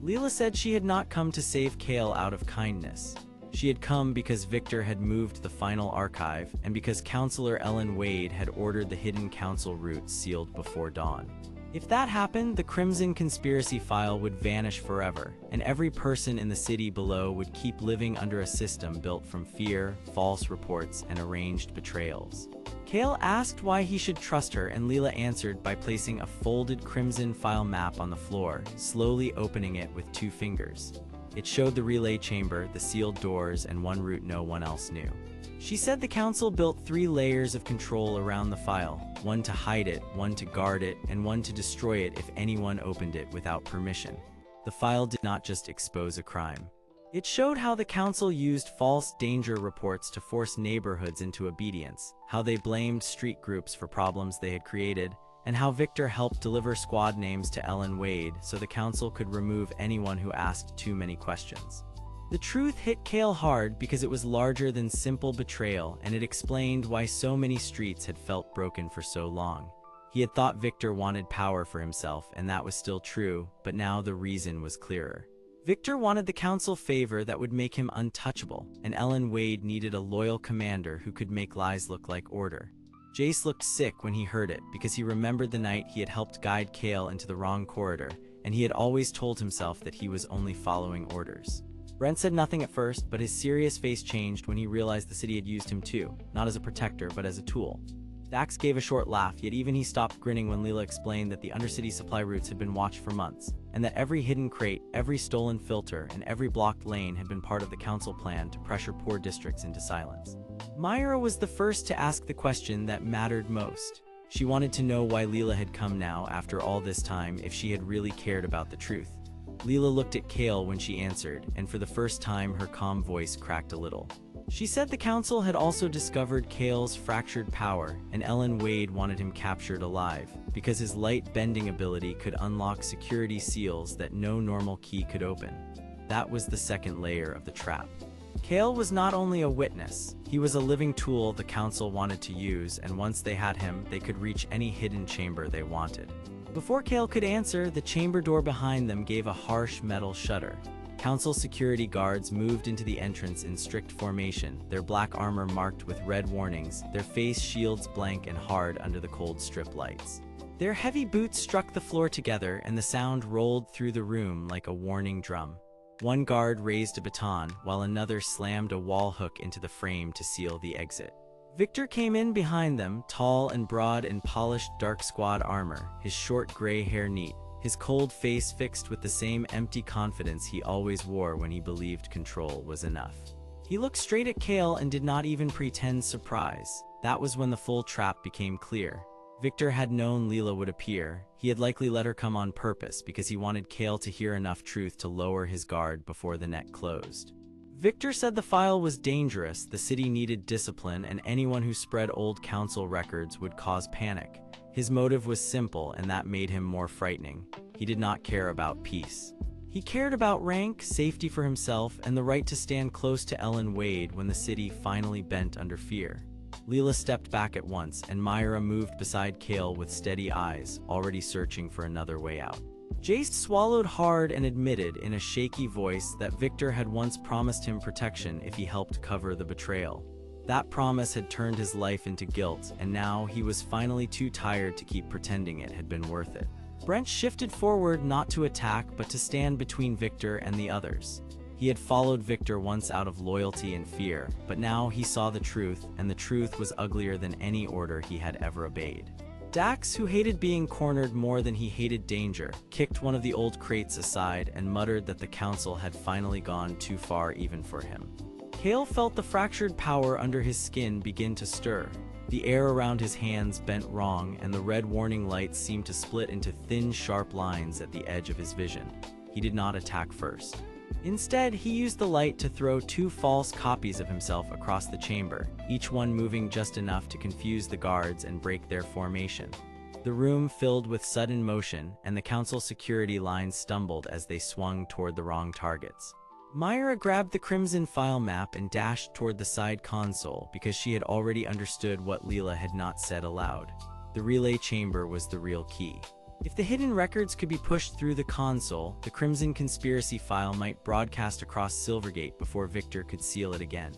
Speaker 1: Leela said she had not come to save Kael out of kindness. She had come because Victor had moved the final archive, and because Counselor Ellen Wade had ordered the hidden council route sealed before dawn. If that happened, the Crimson Conspiracy file would vanish forever, and every person in the city below would keep living under a system built from fear, false reports, and arranged betrayals. Kael asked why he should trust her, and Leela answered by placing a folded Crimson file map on the floor, slowly opening it with 2 fingers. It showed the relay chamber, the sealed doors, and one route no one else knew. She said the council built 3 layers of control around the file, one to hide it, one to guard it, and one to destroy it if anyone opened it without permission. The file did not just expose a crime. It showed how the council used false danger reports to force neighborhoods into obedience, how they blamed street groups for problems they had created, and how Victor helped deliver squad names to Ellen Wade so the council could remove anyone who asked too many questions. The truth hit Kael hard because it was larger than simple betrayal, and it explained why so many streets had felt broken for so long. He had thought Victor wanted power for himself, and that was still true, but now the reason was clearer. Victor wanted the council favor that would make him untouchable, and Ellen Wade needed a loyal commander who could make lies look like order. Jace looked sick when he heard it because he remembered the night he had helped guide Kael into the wrong corridor, and he had always told himself that he was only following orders. Brent said nothing at first, but his serious face changed when he realized the city had used him too, not as a protector but as a tool. Dax gave a short laugh, yet even he stopped grinning when Leela explained that the Undercity supply routes had been watched for months, and that every hidden crate, every stolen filter, and every blocked lane had been part of the council plan to pressure poor districts into silence. Myra was the first to ask the question that mattered most. She wanted to know why Leela had come now after all this time, if she had really cared about the truth. Leela looked at Kael when she answered, and for the first time her calm voice cracked a little. She said the council had also discovered Kael's fractured power, and Ellen Wade wanted him captured alive, because his light-bending ability could unlock security seals that no normal key could open. That was the second layer of the trap. Kael was not only a witness, he was a living tool the council wanted to use, and once they had him, they could reach any hidden chamber they wanted. Before Kael could answer, the chamber door behind them gave a harsh metal shudder. Council security guards moved into the entrance in strict formation, their black armor marked with red warnings, their face shields blank and hard under the cold strip lights. Their heavy boots struck the floor together, and the sound rolled through the room like a warning drum. One guard raised a baton, while another slammed a wall hook into the frame to seal the exit. Victor came in behind them, tall and broad in polished dark squad armor, his short gray hair neat, his cold face fixed with the same empty confidence he always wore when he believed control was enough. He looked straight at Kael and did not even pretend surprise. That was when the full trap became clear. Victor had known Leela would appear. He had likely let her come on purpose because he wanted Kael to hear enough truth to lower his guard before the net closed. Victor said the file was dangerous, the city needed discipline, and anyone who spread old council records would cause panic. His motive was simple, and that made him more frightening. He did not care about peace. He cared about rank, safety for himself, and the right to stand close to Ellen Wade when the city finally bent under fear. Leela stepped back at once, and Myra moved beside Kael with steady eyes, already searching for another way out. Jace swallowed hard and admitted in a shaky voice that Victor had once promised him protection if he helped cover the betrayal. That promise had turned his life into guilt, and now he was finally too tired to keep pretending it had been worth it. Brent shifted forward, not to attack but to stand between Victor and the others. He had followed Victor once out of loyalty and fear, but now he saw the truth, and the truth was uglier than any order he had ever obeyed. Dax, who hated being cornered more than he hated danger, kicked one of the old crates aside and muttered that the council had finally gone too far even for him. Kael felt the fractured power under his skin begin to stir. The air around his hands bent wrong, and the red warning lights seemed to split into thin, sharp lines at the edge of his vision. He did not attack first. Instead, he used the light to throw two false copies of himself across the chamber, each one moving just enough to confuse the guards and break their formation. The room filled with sudden motion, and the council security lines stumbled as they swung toward the wrong targets. Myra grabbed the crimson file map and dashed toward the side console because she had already understood what Leela had not said aloud. The relay chamber was the real key. If the hidden records could be pushed through the console, the Crimson Conspiracy file might broadcast across Silvergate before Victor could seal it again.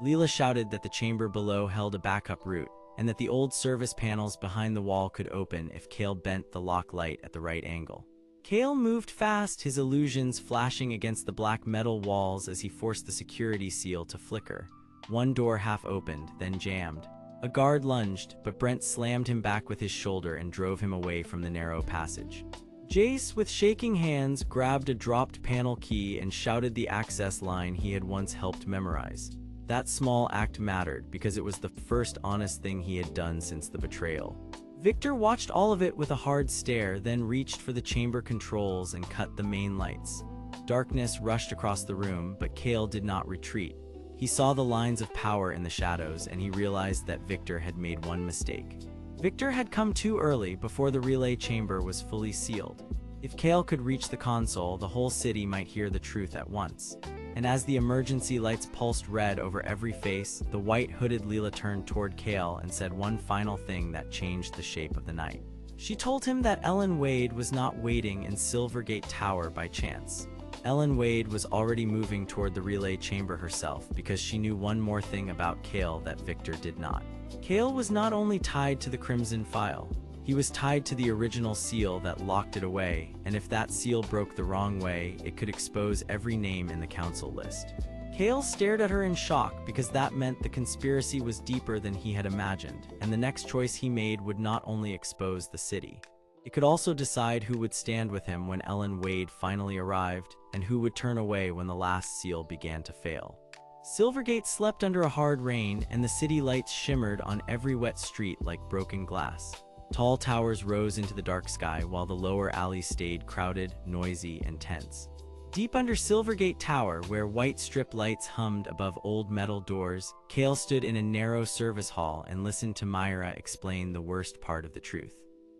Speaker 1: Leela shouted that the chamber below held a backup route, and that the old service panels behind the wall could open if Kael bent the lock light at the right angle. Kael moved fast, his illusions flashing against the black metal walls as he forced the security seal to flicker. One door half opened, then jammed. A guard lunged, but Brent slammed him back with his shoulder and drove him away from the narrow passage. Jace, with shaking hands, grabbed a dropped panel key and shouted the access line he had once helped memorize. That small act mattered because it was the first honest thing he had done since the betrayal. Victor watched all of it with a hard stare, then reached for the chamber controls and cut the main lights. Darkness rushed across the room, but Kael did not retreat. He saw the lines of power in the shadows, and he realized that Victor had made one mistake. Victor had come too early, before the relay chamber was fully sealed. If Kael could reach the console, the whole city might hear the truth at once. And as the emergency lights pulsed red over every face, the white-hooded Leela turned toward Kael and said one final thing that changed the shape of the night. She told him that Ellen Wade was not waiting in Silvergate Tower by chance. Ellen Wade was already moving toward the relay chamber herself because she knew one more thing about Kael that Victor did not. Kael was not only tied to the Crimson File, he was tied to the original seal that locked it away, and if that seal broke the wrong way, it could expose every name in the council list. Kael stared at her in shock because that meant the conspiracy was deeper than he had imagined, and the next choice he made would not only expose the city. It could also decide who would stand with him when Ellen Wade finally arrived, and who would turn away when the last seal began to fail. Silvergate slept under a hard rain, and the city lights shimmered on every wet street like broken glass. Tall towers rose into the dark sky while the lower alleys stayed crowded, noisy, and tense. Deep under Silvergate Tower, where white strip lights hummed above old metal doors, Kael stood in a narrow service hall and listened to Myra explain the worst part of the truth.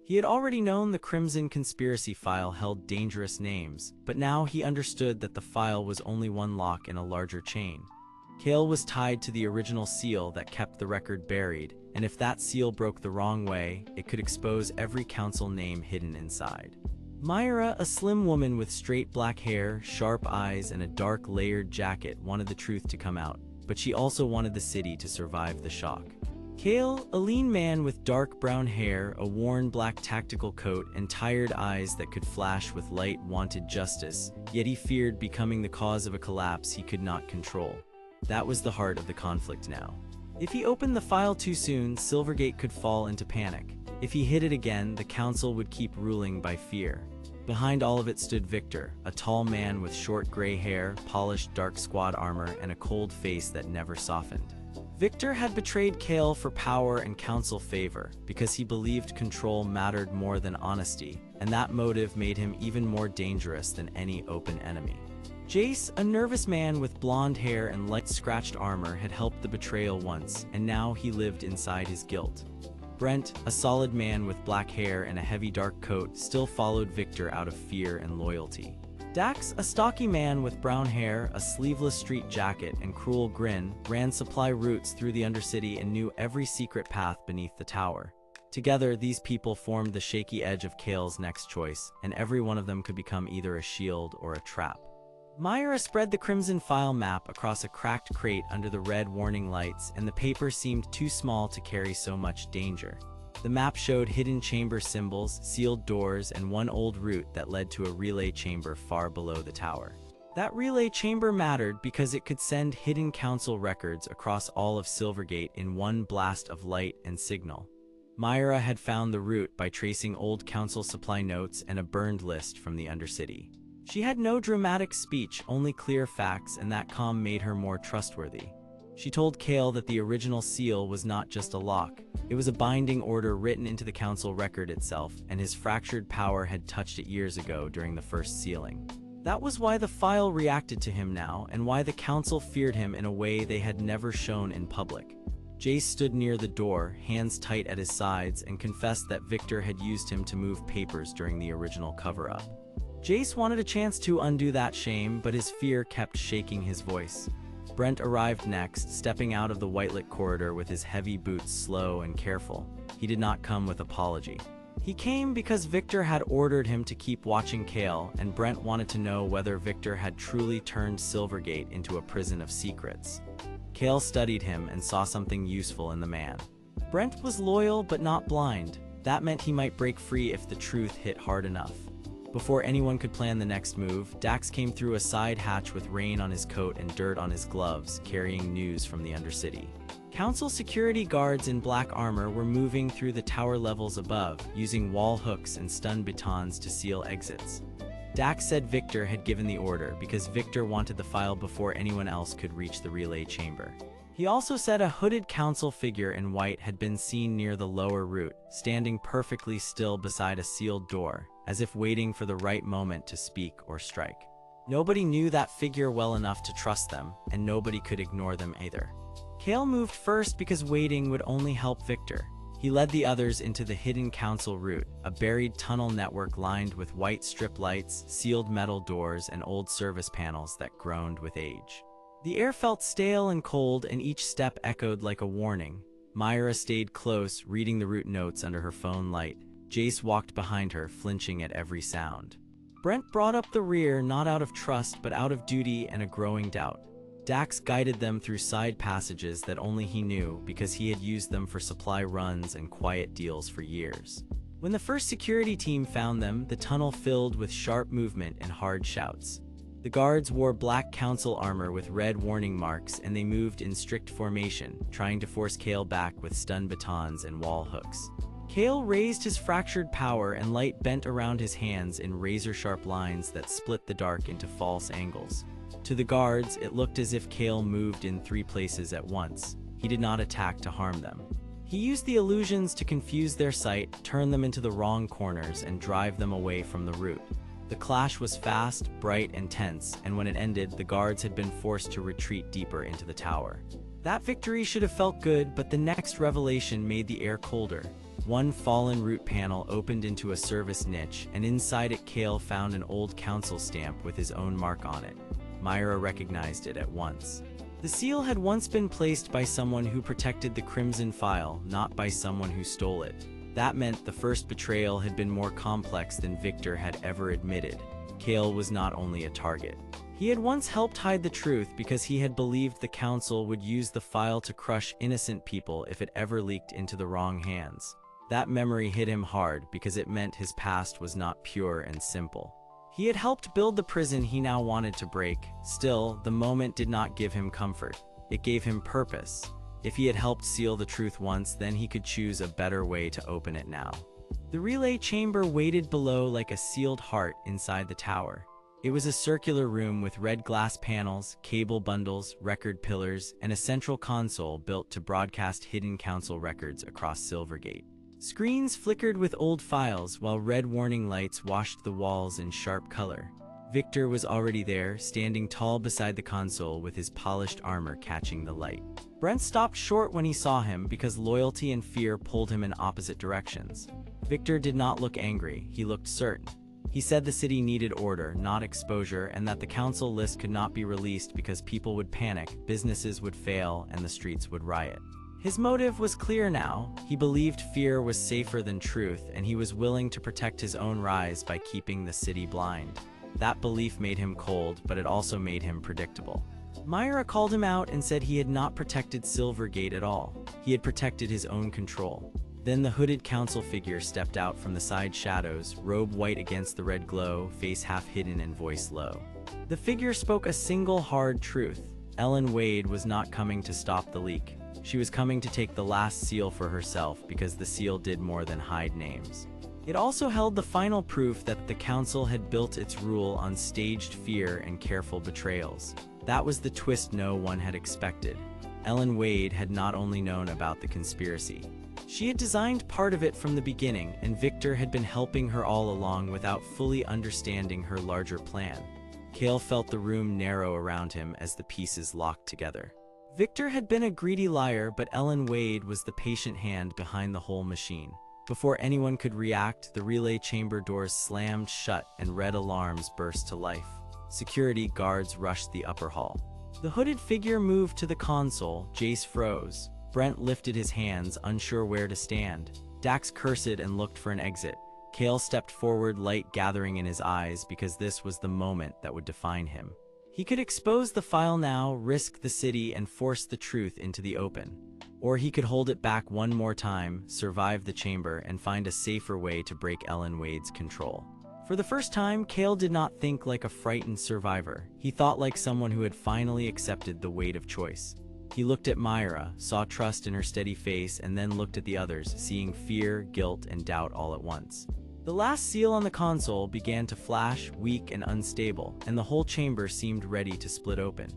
Speaker 1: He had already known the Crimson Conspiracy File held dangerous names, but now he understood that the file was only one lock in a larger chain. Kael was tied to the original seal that kept the record buried, and if that seal broke the wrong way, it could expose every council name hidden inside. Myra, a slim woman with straight black hair, sharp eyes, and a dark layered jacket, wanted the truth to come out, but she also wanted the city to survive the shock. Kael, a lean man with dark brown hair, a worn black tactical coat, and tired eyes that could flash with light, wanted justice, yet he feared becoming the cause of a collapse he could not control. That was the heart of the conflict now. If he opened the file too soon, Silvergate could fall into panic. If he hid it again, the council would keep ruling by fear. Behind all of it stood Victor, a tall man with short gray hair, polished dark squad armor, and a cold face that never softened. Victor had betrayed Kael for power and council favor, because he believed control mattered more than honesty, and that motive made him even more dangerous than any open enemy. Jace, a nervous man with blonde hair and light scratched armor, had helped the betrayal once, and now he lived inside his guilt. Brent, a solid man with black hair and a heavy dark coat, still followed Victor out of fear and loyalty. Dax, a stocky man with brown hair, a sleeveless street jacket, and cruel grin, ran supply routes through the Undercity and knew every secret path beneath the tower. Together, these people formed the shaky edge of Kael's next choice, and every one of them could become either a shield or a trap. Myra spread the Crimson File map across a cracked crate under the red warning lights, and the paper seemed too small to carry so much danger. The map showed hidden chamber symbols, sealed doors, and one old route that led to a relay chamber far below the tower. That relay chamber mattered because it could send hidden council records across all of Silvergate in one blast of light and signal. Myra had found the route by tracing old council supply notes and a burned list from the Undercity. She had no dramatic speech, only clear facts, and that calm made her more trustworthy. She told Kael that the original seal was not just a lock. It was a binding order written into the council record itself, and his fractured power had touched it years ago during the first sealing. That was why the file reacted to him now, and why the council feared him in a way they had never shown in public. Jace stood near the door, hands tight at his sides, and confessed that Victor had used him to move papers during the original cover-up. Jace wanted a chance to undo that shame, but his fear kept shaking his voice. Brent arrived next, stepping out of the white-lit corridor with his heavy boots slow and careful. He did not come with apology. He came because Victor had ordered him to keep watching Kael, and Brent wanted to know whether Victor had truly turned Silvergate into a prison of secrets. Kael studied him and saw something useful in the man. Brent was loyal but not blind. That meant he might break free if the truth hit hard enough. Before anyone could plan the next move, Dax came through a side hatch with rain on his coat and dirt on his gloves, carrying news from the Undercity. Council security guards in black armor were moving through the tower levels above, using wall hooks and stun batons to seal exits. Dax said Victor had given the order because Victor wanted the file before anyone else could reach the relay chamber. He also said a hooded council figure in white had been seen near the lower route, standing perfectly still beside a sealed door, as if waiting for the right moment to speak or strike. Nobody knew that figure well enough to trust them, and nobody could ignore them either. Kael moved first because waiting would only help Victor. He led the others into the hidden council route, a buried tunnel network lined with white strip lights, sealed metal doors, and old service panels that groaned with age. The air felt stale and cold, and each step echoed like a warning. Myra stayed close, reading the route notes under her phone light. Jace walked behind her, flinching at every sound. Brent brought up the rear not out of trust but out of duty and a growing doubt. Dax guided them through side passages that only he knew because he had used them for supply runs and quiet deals for years. When the first security team found them, the tunnel filled with sharp movement and hard shouts. The guards wore black council armor with red warning marks, and they moved in strict formation, trying to force Kael back with stun batons and wall hooks. Kael raised his fractured power, and light bent around his hands in razor-sharp lines that split the dark into false angles. To the guards, it looked as if Kael moved in 3 places at once. He did not attack to harm them. He used the illusions to confuse their sight, turn them into the wrong corners, and drive them away from the route. The clash was fast, bright, and tense, and when it ended, the guards had been forced to retreat deeper into the tower. That victory should have felt good, but the next revelation made the air colder. One fallen root panel opened into a service niche, and inside it Kael found an old council stamp with his own mark on it. Myra recognized it at once. The seal had once been placed by someone who protected the Crimson File, not by someone who stole it. That meant the first betrayal had been more complex than Victor had ever admitted. Kael was not only a target. He had once helped hide the truth because he had believed the council would use the file to crush innocent people if it ever leaked into the wrong hands. That memory hit him hard because it meant his past was not pure and simple. He had helped build the prison he now wanted to break. Still, the moment did not give him comfort. It gave him purpose. If he had helped seal the truth once, then he could choose a better way to open it now. The relay chamber waited below like a sealed heart inside the tower. It was a circular room with red glass panels, cable bundles, record pillars, and a central console built to broadcast hidden council records across Silvergate. Screens flickered with old files, while red warning lights washed the walls in sharp color. Victor was already there, standing tall beside the console with his polished armor catching the light. Brent stopped short when he saw him because loyalty and fear pulled him in opposite directions. Victor did not look angry, he looked certain. He said the city needed order, not exposure, and that the council list could not be released because people would panic, businesses would fail, and the streets would riot. His motive was clear now. He believed fear was safer than truth, and he was willing to protect his own rise by keeping the city blind. That belief made him cold, but it also made him predictable. Myra called him out and said he had not protected Silvergate at all. He had protected his own control. Then the hooded council figure stepped out from the side shadows, robe white against the red glow, face half hidden and voice low. The figure spoke a single hard truth. Ellen Wade was not coming to stop the leak. She was coming to take the last seal for herself because the seal did more than hide names. It also held the final proof that the council had built its rule on staged fear and careful betrayals. That was the twist no one had expected. Ellen Wade had not only known about the conspiracy. She had designed part of it from the beginning, and Victor had been helping her all along without fully understanding her larger plan. Kael felt the room narrow around him as the pieces locked together. Victor had been a greedy liar, but Ellen Wade was the patient hand behind the whole machine. Before anyone could react, the relay chamber doors slammed shut and red alarms burst to life. Security guards rushed the upper hall. The hooded figure moved to the console. Jace froze. Brent lifted his hands, unsure where to stand. Dax cursed and looked for an exit. Kael stepped forward, light gathering in his eyes because this was the moment that would define him. He could expose the file now, risk the city, and force the truth into the open. Or he could hold it back one more time, survive the chamber, and find a safer way to break Ellen Wade's control. For the first time, Kael did not think like a frightened survivor. He thought like someone who had finally accepted the weight of choice. He looked at Myra, saw trust in her steady face, and then looked at the others, seeing fear, guilt, and doubt all at once. The last seal on the console began to flash, weak and unstable, and the whole chamber seemed ready to split open.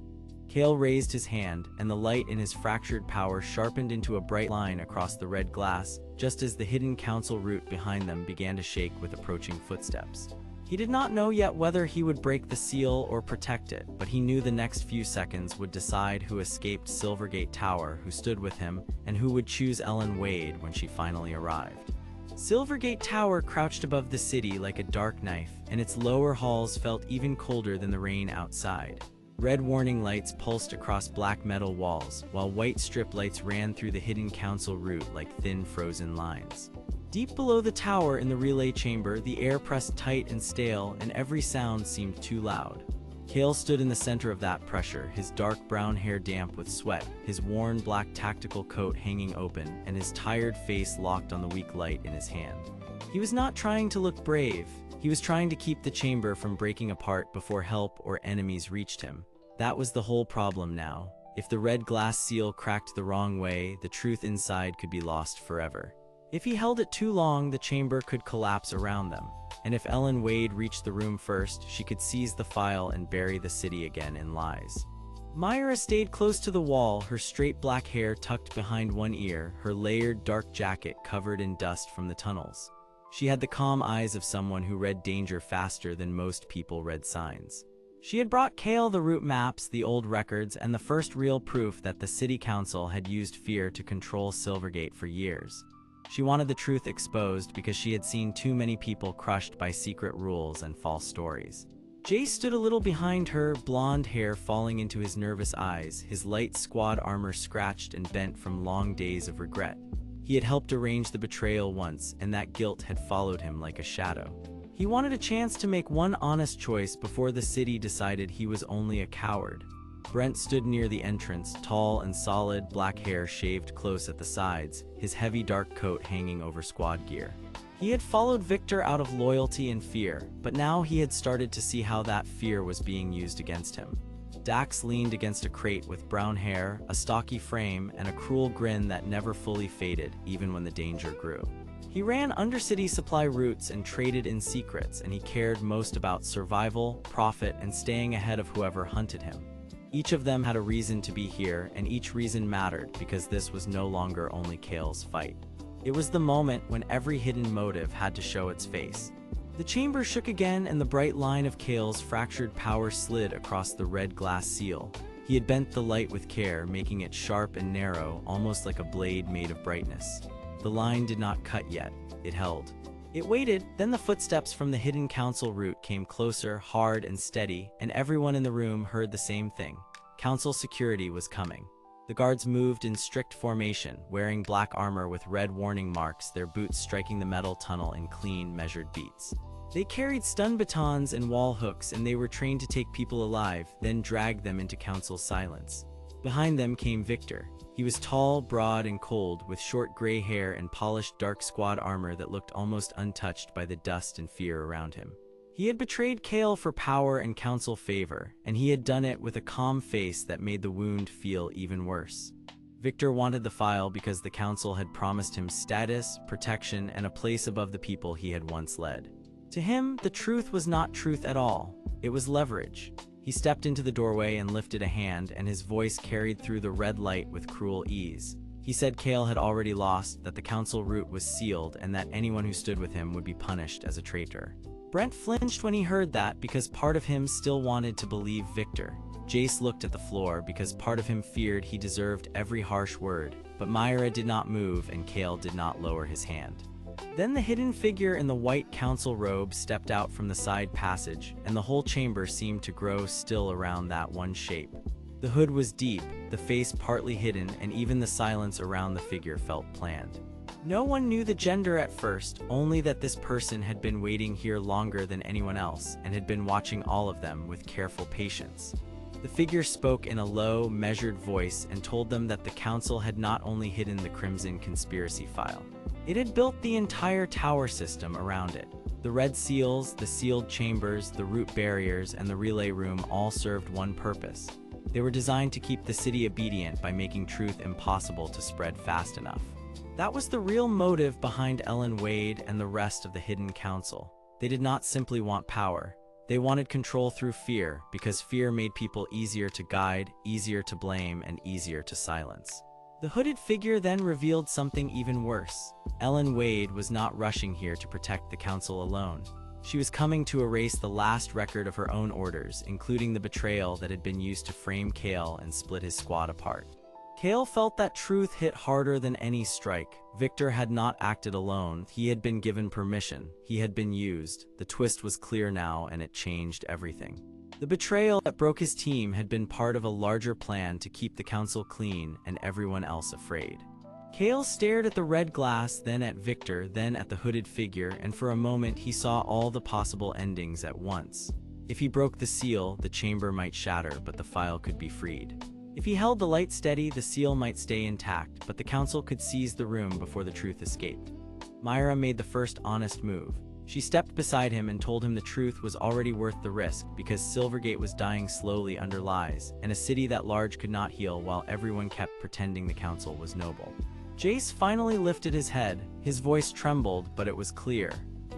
Speaker 1: Kael raised his hand, and the light in his fractured power sharpened into a bright line across the red glass, just as the hidden council route behind them began to shake with approaching footsteps. He did not know yet whether he would break the seal or protect it, but he knew the next few seconds would decide who escaped Silvergate Tower, who stood with him, and who would choose Ellen Wade when she finally arrived. Silvergate Tower crouched above the city like a dark knife, and its lower halls felt even colder than the rain outside. Red warning lights pulsed across black metal walls, while white strip lights ran through the hidden council route like thin frozen lines. Deep below the tower in the relay chamber, the air pressed tight and stale, and every sound seemed too loud. Kael stood in the center of that pressure, his dark brown hair damp with sweat, his worn black tactical coat hanging open, and his tired face locked on the weak light in his hand. He was not trying to look brave. He was trying to keep the chamber from breaking apart before help or enemies reached him. That was the whole problem now. If the red glass seal cracked the wrong way, the truth inside could be lost forever. If he held it too long, the chamber could collapse around them. And if Ellen Wade reached the room first, she could seize the file and bury the city again in lies. Myra stayed close to the wall, her straight black hair tucked behind one ear, her layered dark jacket covered in dust from the tunnels. She had the calm eyes of someone who read danger faster than most people read signs. She had brought Kael the route maps, the old records, and the first real proof that the city council had used fear to control Silvergate for years. She wanted the truth exposed because she had seen too many people crushed by secret rules and false stories. Jace stood a little behind her, blonde hair falling into his nervous eyes, his light squad armor scratched and bent from long days of regret. He had helped arrange the betrayal once, and that guilt had followed him like a shadow. He wanted a chance to make one honest choice before the city decided he was only a coward. Brent stood near the entrance, tall and solid, black hair shaved close at the sides, his heavy dark coat hanging over squad gear. He had followed Victor out of loyalty and fear, but now he had started to see how that fear was being used against him. Dax leaned against a crate with brown hair, a stocky frame, and a cruel grin that never fully faded, even when the danger grew. He ran undercity supply routes and traded in secrets, and he cared most about survival, profit, and staying ahead of whoever hunted him. Each of them had a reason to be here, and each reason mattered because this was no longer only Kael's fight. It was the moment when every hidden motive had to show its face. The chamber shook again, and the bright line of Kael's fractured power slid across the red glass seal. He had bent the light with care, making it sharp and narrow, almost like a blade made of brightness. The line did not cut yet. It held. It waited, then the footsteps from the hidden council route came closer, hard and steady, and everyone in the room heard the same thing. Council security was coming. The guards moved in strict formation, wearing black armor with red warning marks, their boots striking the metal tunnel in clean, measured beats. They carried stun batons and wall hooks, and they were trained to take people alive, then drag them into council silence. Behind them came Victor. He was tall, broad, and cold, with short gray hair and polished dark squad armor that looked almost untouched by the dust and fear around him. He had betrayed Kael for power and council favor, and he had done it with a calm face that made the wound feel even worse. Victor wanted the file because the council had promised him status, protection, and a place above the people he had once led. To him, the truth was not truth at all. It was leverage. He stepped into the doorway and lifted a hand, and his voice carried through the red light with cruel ease. He said Kael had already lost, that the council route was sealed, and that anyone who stood with him would be punished as a traitor. Brent flinched when he heard that because part of him still wanted to believe Victor. Jace looked at the floor because part of him feared he deserved every harsh word, but Myra did not move and Kael did not lower his hand. Then the hidden figure in the white council robe stepped out from the side passage, and the whole chamber seemed to grow still around that one shape. The hood was deep, the face partly hidden, and even the silence around the figure felt planned. No one knew the gender at first, only that this person had been waiting here longer than anyone else and had been watching all of them with careful patience. The figure spoke in a low, measured voice and told them that the council had not only hidden the Crimson conspiracy file. It had built the entire tower system around it. The red seals, the sealed chambers, the root barriers, and the relay room all served one purpose. They were designed to keep the city obedient by making truth impossible to spread fast enough. That was the real motive behind Ellen Wade and the rest of the hidden council. They did not simply want power. They wanted control through fear, because fear made people easier to guide, easier to blame, and easier to silence. The hooded figure then revealed something even worse. Ellen Wade was not rushing here to protect the council alone. She was coming to erase the last record of her own orders, including the betrayal that had been used to frame Kael and split his squad apart. Kael felt that truth hit harder than any strike. Victor had not acted alone. He had been given permission. He had been used. The twist was clear now, and it changed everything. The betrayal that broke his team had been part of a larger plan to keep the council clean and everyone else afraid. Kael stared at the red glass, then at Victor, then at the hooded figure, and for a moment he saw all the possible endings at once. If he broke the seal, the chamber might shatter, but the file could be freed. If he held the light steady, the seal might stay intact, but the council could seize the room before the truth escaped. Myra made the first honest move. She stepped beside him and told him the truth was already worth the risk because Silvergate was dying slowly under lies, and a city that large could not heal while everyone kept pretending the council was noble. Jace finally lifted his head. His voice trembled, but it was clear.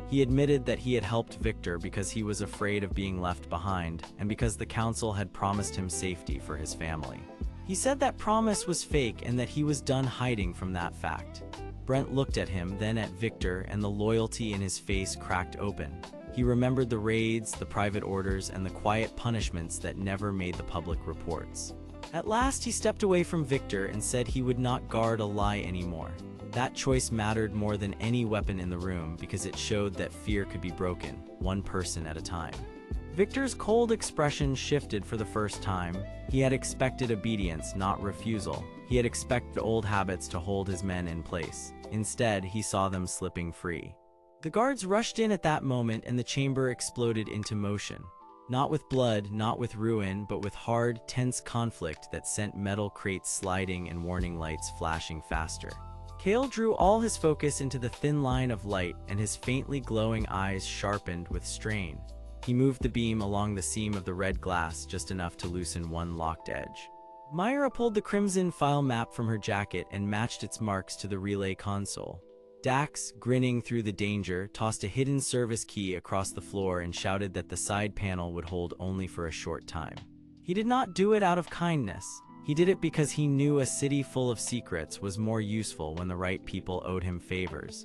Speaker 1: He admitted that he had helped Victor because he was afraid of being left behind, and because the council had promised him safety for his family. He said that promise was fake and that he was done hiding from that fact. Brent looked at him, then at Victor, and the loyalty in his face cracked open. He remembered the raids, the private orders, and the quiet punishments that never made the public reports. At last he stepped away from Victor and said he would not guard a lie anymore. That choice mattered more than any weapon in the room because it showed that fear could be broken, one person at a time. Victor's cold expression shifted for the first time. He had expected obedience, not refusal. He had expected old habits to hold his men in place. Instead, he saw them slipping free. The guards rushed in at that moment and the chamber exploded into motion. Not with blood, not with ruin, but with hard, tense conflict that sent metal crates sliding and warning lights flashing faster. Kael drew all his focus into the thin line of light, and his faintly glowing eyes sharpened with strain. He moved the beam along the seam of the red glass just enough to loosen one locked edge. Myra pulled the crimson file map from her jacket and matched its marks to the relay console. Dax, grinning through the danger, tossed a hidden service key across the floor and shouted that the side panel would hold only for a short time. He did not do it out of kindness. He did it because he knew a city full of secrets was more useful when the right people owed him favors.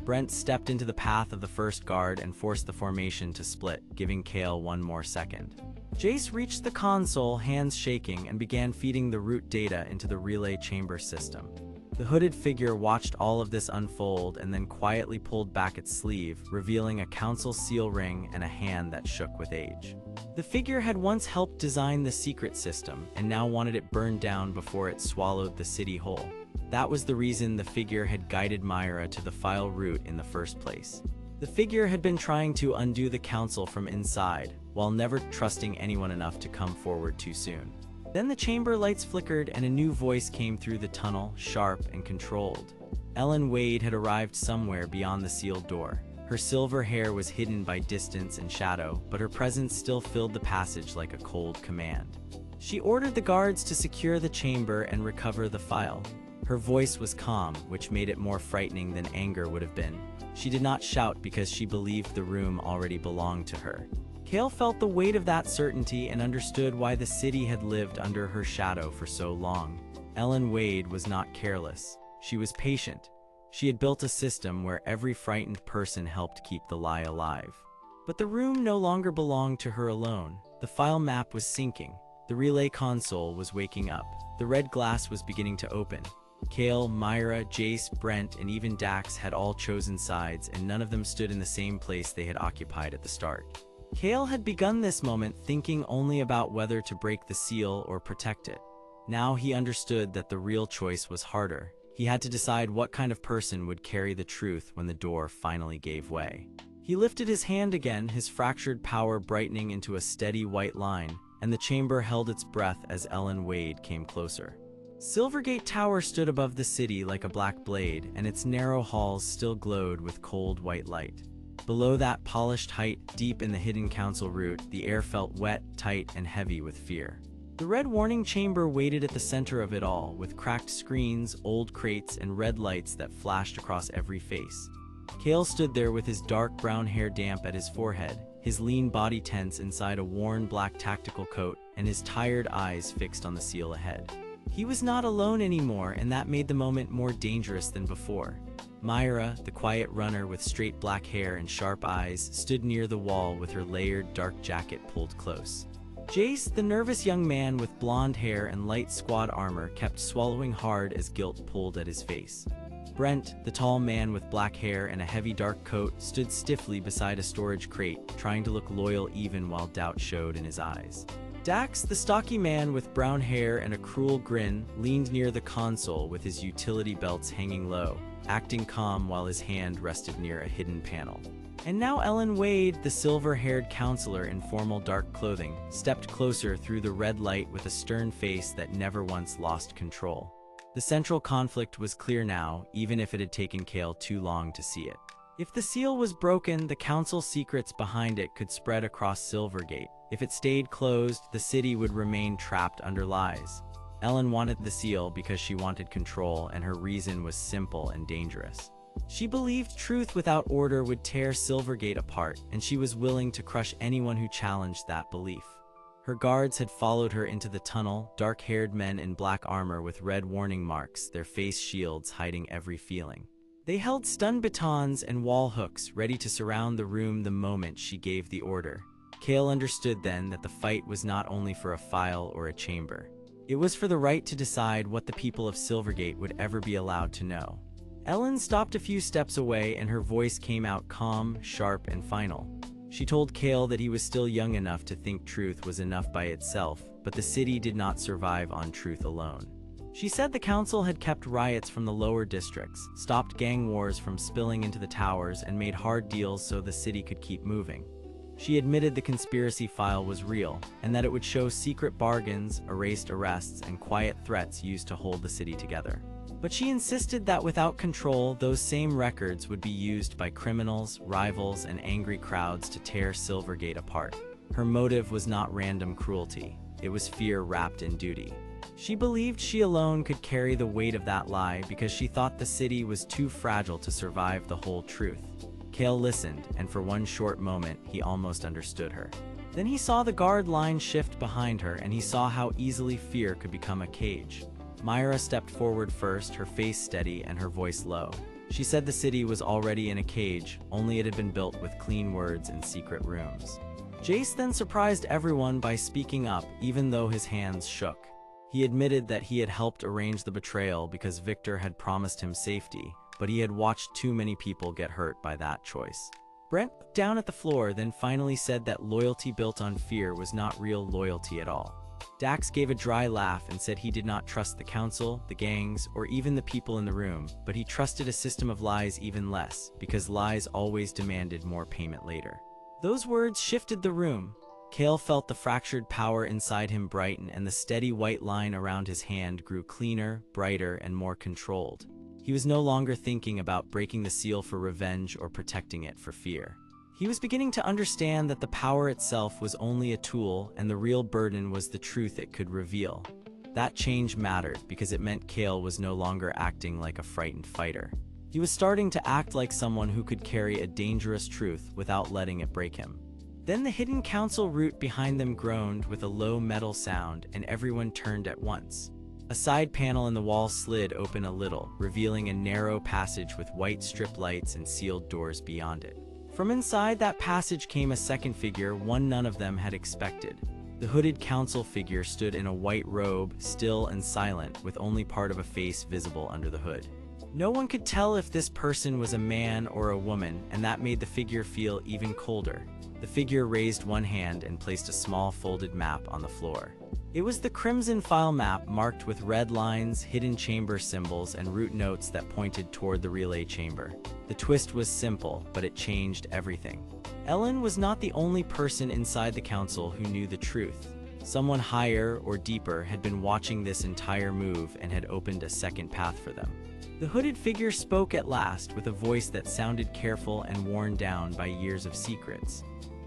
Speaker 1: Brent stepped into the path of the first guard and forced the formation to split, giving Kael one more second. Jace reached the console, hands shaking, and began feeding the root data into the relay chamber system. The hooded figure watched all of this unfold and then quietly pulled back its sleeve, revealing a council seal ring and a hand that shook with age. The figure had once helped design the secret system and now wanted it burned down before it swallowed the city whole. That was the reason the figure had guided Myra to the file root in the first place. The figure had been trying to undo the council from inside, while never trusting anyone enough to come forward too soon. Then the chamber lights flickered and a new voice came through the tunnel, sharp and controlled. Ellen Wade had arrived somewhere beyond the sealed door. Her silver hair was hidden by distance and shadow, but her presence still filled the passage like a cold command. She ordered the guards to secure the chamber and recover the file. Her voice was calm, which made it more frightening than anger would have been. She did not shout because she believed the room already belonged to her. Kael felt the weight of that certainty and understood why the city had lived under her shadow for so long. Ellen Wade was not careless. She was patient. She had built a system where every frightened person helped keep the lie alive. But the room no longer belonged to her alone. The file map was sinking. The relay console was waking up. The red glass was beginning to open. Kael, Myra, Jace, Brent, and even Dax had all chosen sides, and none of them stood in the same place they had occupied at the start. Kael had begun this moment thinking only about whether to break the seal or protect it. Now he understood that the real choice was harder. He had to decide what kind of person would carry the truth when the door finally gave way. He lifted his hand again, his fractured power brightening into a steady white line, and the chamber held its breath as Ellen Wade came closer. Silvergate Tower stood above the city like a black blade, and its narrow halls still glowed with cold white light. Below that polished height, deep in the hidden council root, the air felt wet, tight, and heavy with fear. The red warning chamber waited at the center of it all, with cracked screens, old crates, and red lights that flashed across every face. Kael stood there with his dark brown hair damp at his forehead, his lean body tense inside a worn black tactical coat, and his tired eyes fixed on the seal ahead. He was not alone anymore, and that made the moment more dangerous than before. Myra, the quiet runner with straight black hair and sharp eyes, stood near the wall with her layered dark jacket pulled close. Jace, the nervous young man with blonde hair and light squad armor, kept swallowing hard as guilt pulled at his face. Brent, the tall man with black hair and a heavy dark coat, stood stiffly beside a storage crate, trying to look loyal even while doubt showed in his eyes. Dax, the stocky man with brown hair and a cruel grin, leaned near the console with his utility belts hanging low, acting calm while his hand rested near a hidden panel. And now Ellen Wade, the silver-haired counselor in formal dark clothing, stepped closer through the red light with a stern face that never once lost control. The central conflict was clear now, even if it had taken Kael too long to see it. If the seal was broken, the council's secrets behind it could spread across Silvergate. If it stayed closed, the city would remain trapped under lies. Ellen wanted the seal because she wanted control, and her reason was simple and dangerous. She believed truth without order would tear Silvergate apart, and she was willing to crush anyone who challenged that belief. Her guards had followed her into the tunnel, dark-haired men in black armor with red warning marks, their face shields hiding every feeling. They held stun batons and wall hooks ready to surround the room the moment she gave the order. Kael understood then that the fight was not only for a file or a chamber. It was for the right to decide what the people of Silvergate would ever be allowed to know. Ellen stopped a few steps away and her voice came out calm, sharp, and final. She told Kael that he was still young enough to think truth was enough by itself, but the city did not survive on truth alone. She said the council had kept riots from the lower districts, stopped gang wars from spilling into the towers, and made hard deals so the city could keep moving. She admitted the conspiracy file was real, and that it would show secret bargains, erased arrests, and quiet threats used to hold the city together. But she insisted that without control, those same records would be used by criminals, rivals, and angry crowds to tear Silvergate apart. Her motive was not random cruelty. It was fear wrapped in duty. She believed she alone could carry the weight of that lie because she thought the city was too fragile to survive the whole truth. Kael listened, and for one short moment, he almost understood her. Then he saw the guard line shift behind her, and he saw how easily fear could become a cage. Myra stepped forward first, her face steady and her voice low. She said the city was already in a cage, only it had been built with clean words and secret rooms. Jace then surprised everyone by speaking up, even though his hands shook. He admitted that he had helped arrange the betrayal because Victor had promised him safety, but he had watched too many people get hurt by that choice. Brent looked down at the floor, then finally said that loyalty built on fear was not real loyalty at all. Dax gave a dry laugh and said he did not trust the council, the gangs, or even the people in the room, but he trusted a system of lies even less, because lies always demanded more payment later. Those words shifted the room. Kael felt the fractured power inside him brighten, and the steady white line around his hand grew cleaner, brighter, and more controlled. He was no longer thinking about breaking the seal for revenge or protecting it for fear. He was beginning to understand that the power itself was only a tool, and the real burden was the truth it could reveal. That change mattered because it meant Kael was no longer acting like a frightened fighter. He was starting to act like someone who could carry a dangerous truth without letting it break him. Then the hidden council root behind them groaned with a low metal sound, and everyone turned at once. A side panel in the wall slid open a little, revealing a narrow passage with white strip lights and sealed doors beyond it. From inside that passage came a second figure, one none of them had expected. The hooded council figure stood in a white robe, still and silent, with only part of a face visible under the hood. No one could tell if this person was a man or a woman, and that made the figure feel even colder. The figure raised one hand and placed a small folded map on the floor. It was the Crimson File map marked with red lines, hidden chamber symbols, and route notes that pointed toward the relay chamber. The twist was simple, but it changed everything. Ellen was not the only person inside the council who knew the truth. Someone higher or deeper had been watching this entire move and had opened a second path for them. The hooded figure spoke at last with a voice that sounded careful and worn down by years of secrets.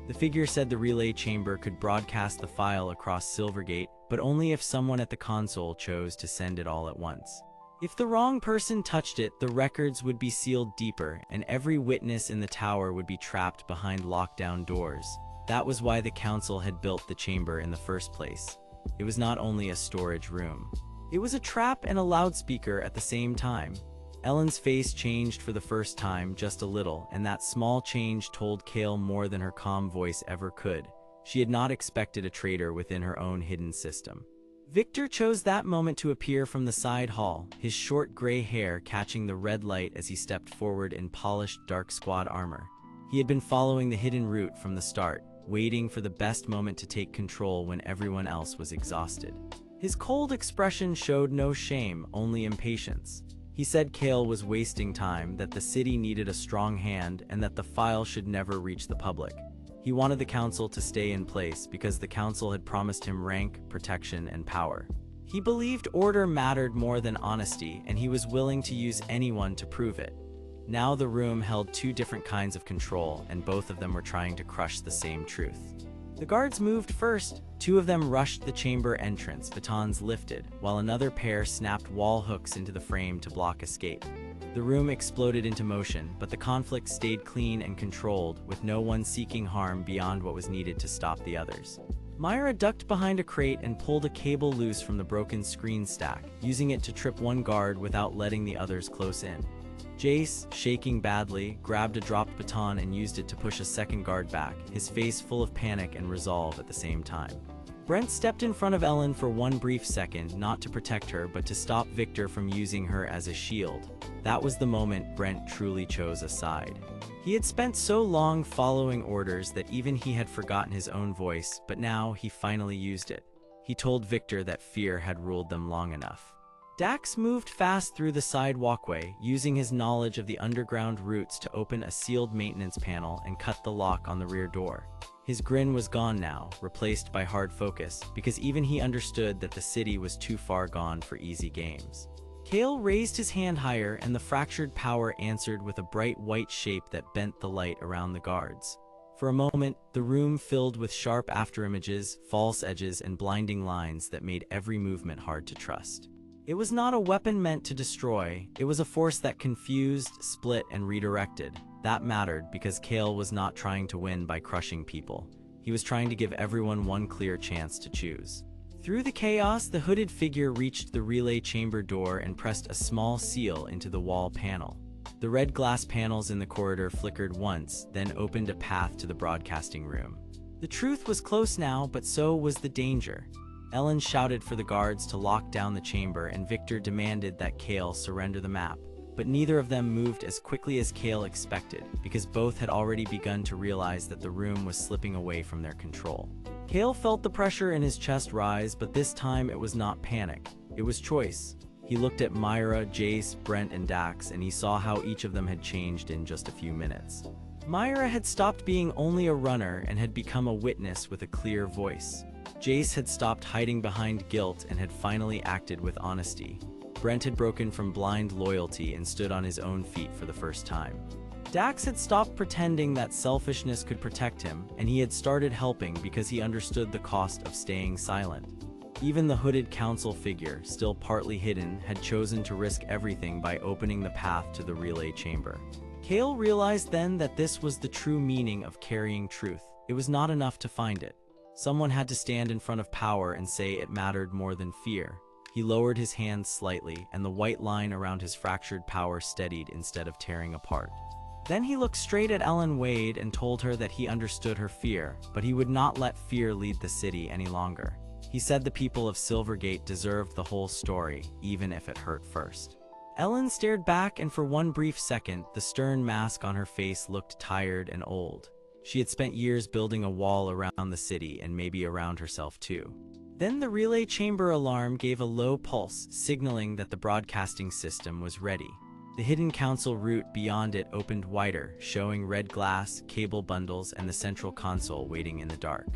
Speaker 1: The figure said the relay chamber could broadcast the file across Silvergate, but only if someone at the console chose to send it all at once. If the wrong person touched it, the records would be sealed deeper, and every witness in the tower would be trapped behind lockdown doors. That was why the council had built the chamber in the first place. It was not only a storage room. It was a trap and a loudspeaker at the same time. Ellen's face changed for the first time, just a little, and that small change told Kael more than her calm voice ever could. She had not expected a traitor within her own hidden system. Victor chose that moment to appear from the side hall, his short gray hair catching the red light as he stepped forward in polished dark squad armor. He had been following the hidden route from the start, waiting for the best moment to take control when everyone else was exhausted. His cold expression showed no shame, only impatience. He said Kael was wasting time, that the city needed a strong hand, and that the file should never reach the public. He wanted the council to stay in place because the council had promised him rank, protection, and power. He believed order mattered more than honesty, and he was willing to use anyone to prove it. Now the room held two different kinds of control, and both of them were trying to crush the same truth. The guards moved first. Two of them rushed the chamber entrance, batons lifted, while another pair snapped wall hooks into the frame to block escape. The room exploded into motion, but the conflict stayed clean and controlled, with no one seeking harm beyond what was needed to stop the others. Myra ducked behind a crate and pulled a cable loose from the broken screen stack, using it to trip one guard without letting the others close in. Jace, shaking badly, grabbed a dropped baton and used it to push a second guard back, his face full of panic and resolve at the same time. Brent stepped in front of Ellen for one brief second, not to protect her, but to stop Victor from using her as a shield. That was the moment Brent truly chose a side. He had spent so long following orders that even he had forgotten his own voice, but now he finally used it. He told Victor that fear had ruled them long enough. Dax moved fast through the side walkway, using his knowledge of the underground routes to open a sealed maintenance panel and cut the lock on the rear door. His grin was gone now, replaced by hard focus, because even he understood that the city was too far gone for easy games. Kael raised his hand higher, and the fractured power answered with a bright white shape that bent the light around the guards. For a moment, the room filled with sharp afterimages, false edges, and blinding lines that made every movement hard to trust. It was not a weapon meant to destroy, it was a force that confused, split, and redirected. That mattered because Kael was not trying to win by crushing people. He was trying to give everyone one clear chance to choose. Through the chaos, the hooded figure reached the relay chamber door and pressed a small seal into the wall panel. The red glass panels in the corridor flickered once, then opened a path to the broadcasting room. The truth was close now, but so was the danger. Ellen shouted for the guards to lock down the chamber, and Victor demanded that Kael surrender the map. But neither of them moved as quickly as Kael expected, because both had already begun to realize that the room was slipping away from their control. Kael felt the pressure in his chest rise, but this time it was not panic. It was choice. He looked at Myra, Jace, Brent, and Dax, and he saw how each of them had changed in just a few minutes. Myra had stopped being only a runner and had become a witness with a clear voice. Jace had stopped hiding behind guilt and had finally acted with honesty. Brent had broken from blind loyalty and stood on his own feet for the first time. Dax had stopped pretending that selfishness could protect him, and he had started helping because he understood the cost of staying silent. Even the hooded council figure, still partly hidden, had chosen to risk everything by opening the path to the relay chamber. Kael realized then that this was the true meaning of carrying truth. It was not enough to find it. Someone had to stand in front of power and say it mattered more than fear. He lowered his hands slightly, and the white line around his fractured power steadied instead of tearing apart. Then he looked straight at Ellen Wade and told her that he understood her fear, but he would not let fear lead the city any longer. He said the people of Silvergate deserved the whole story, even if it hurt first. Ellen stared back, and for one brief second, the stern mask on her face looked tired and old. She had spent years building a wall around the city and maybe around herself too. Then the relay chamber alarm gave a low pulse, signaling that the broadcasting system was ready. The hidden council route beyond it opened wider, showing red glass, cable bundles, and the central console waiting in the dark.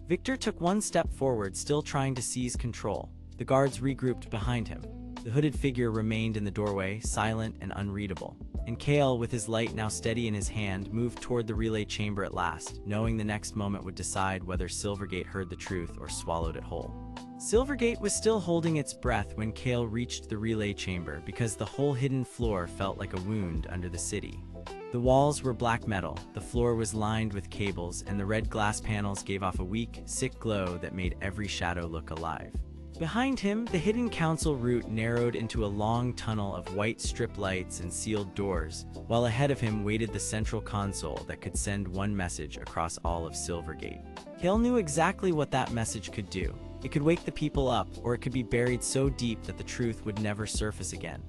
Speaker 1: Victor took one step forward, still trying to seize control. The guards regrouped behind him. The hooded figure remained in the doorway, silent and unreadable. And Kael, with his light now steady in his hand, moved toward the relay chamber at last, knowing the next moment would decide whether Silvergate heard the truth or swallowed it whole. Silvergate was still holding its breath when Kael reached the relay chamber, because the whole hidden floor felt like a wound under the city. The walls were black metal, the floor was lined with cables, and the red glass panels gave off a weak, sick glow that made every shadow look alive. Behind him, the hidden council route narrowed into a long tunnel of white strip lights and sealed doors, while ahead of him waited the central console that could send one message across all of Silvergate. Kael knew exactly what that message could do. It could wake the people up, or it could be buried so deep that the truth would never surface again.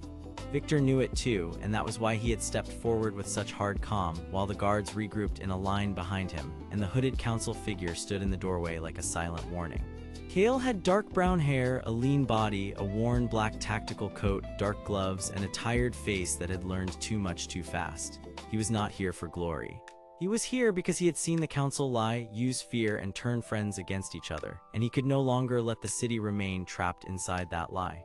Speaker 1: Victor knew it too, and that was why he had stepped forward with such hard calm, while the guards regrouped in a line behind him, and the hooded council figure stood in the doorway like a silent warning. Kael had dark brown hair, a lean body, a worn black tactical coat, dark gloves, and a tired face that had learned too much too fast. He was not here for glory. He was here because he had seen the council lie, use fear, and turn friends against each other, and he could no longer let the city remain trapped inside that lie.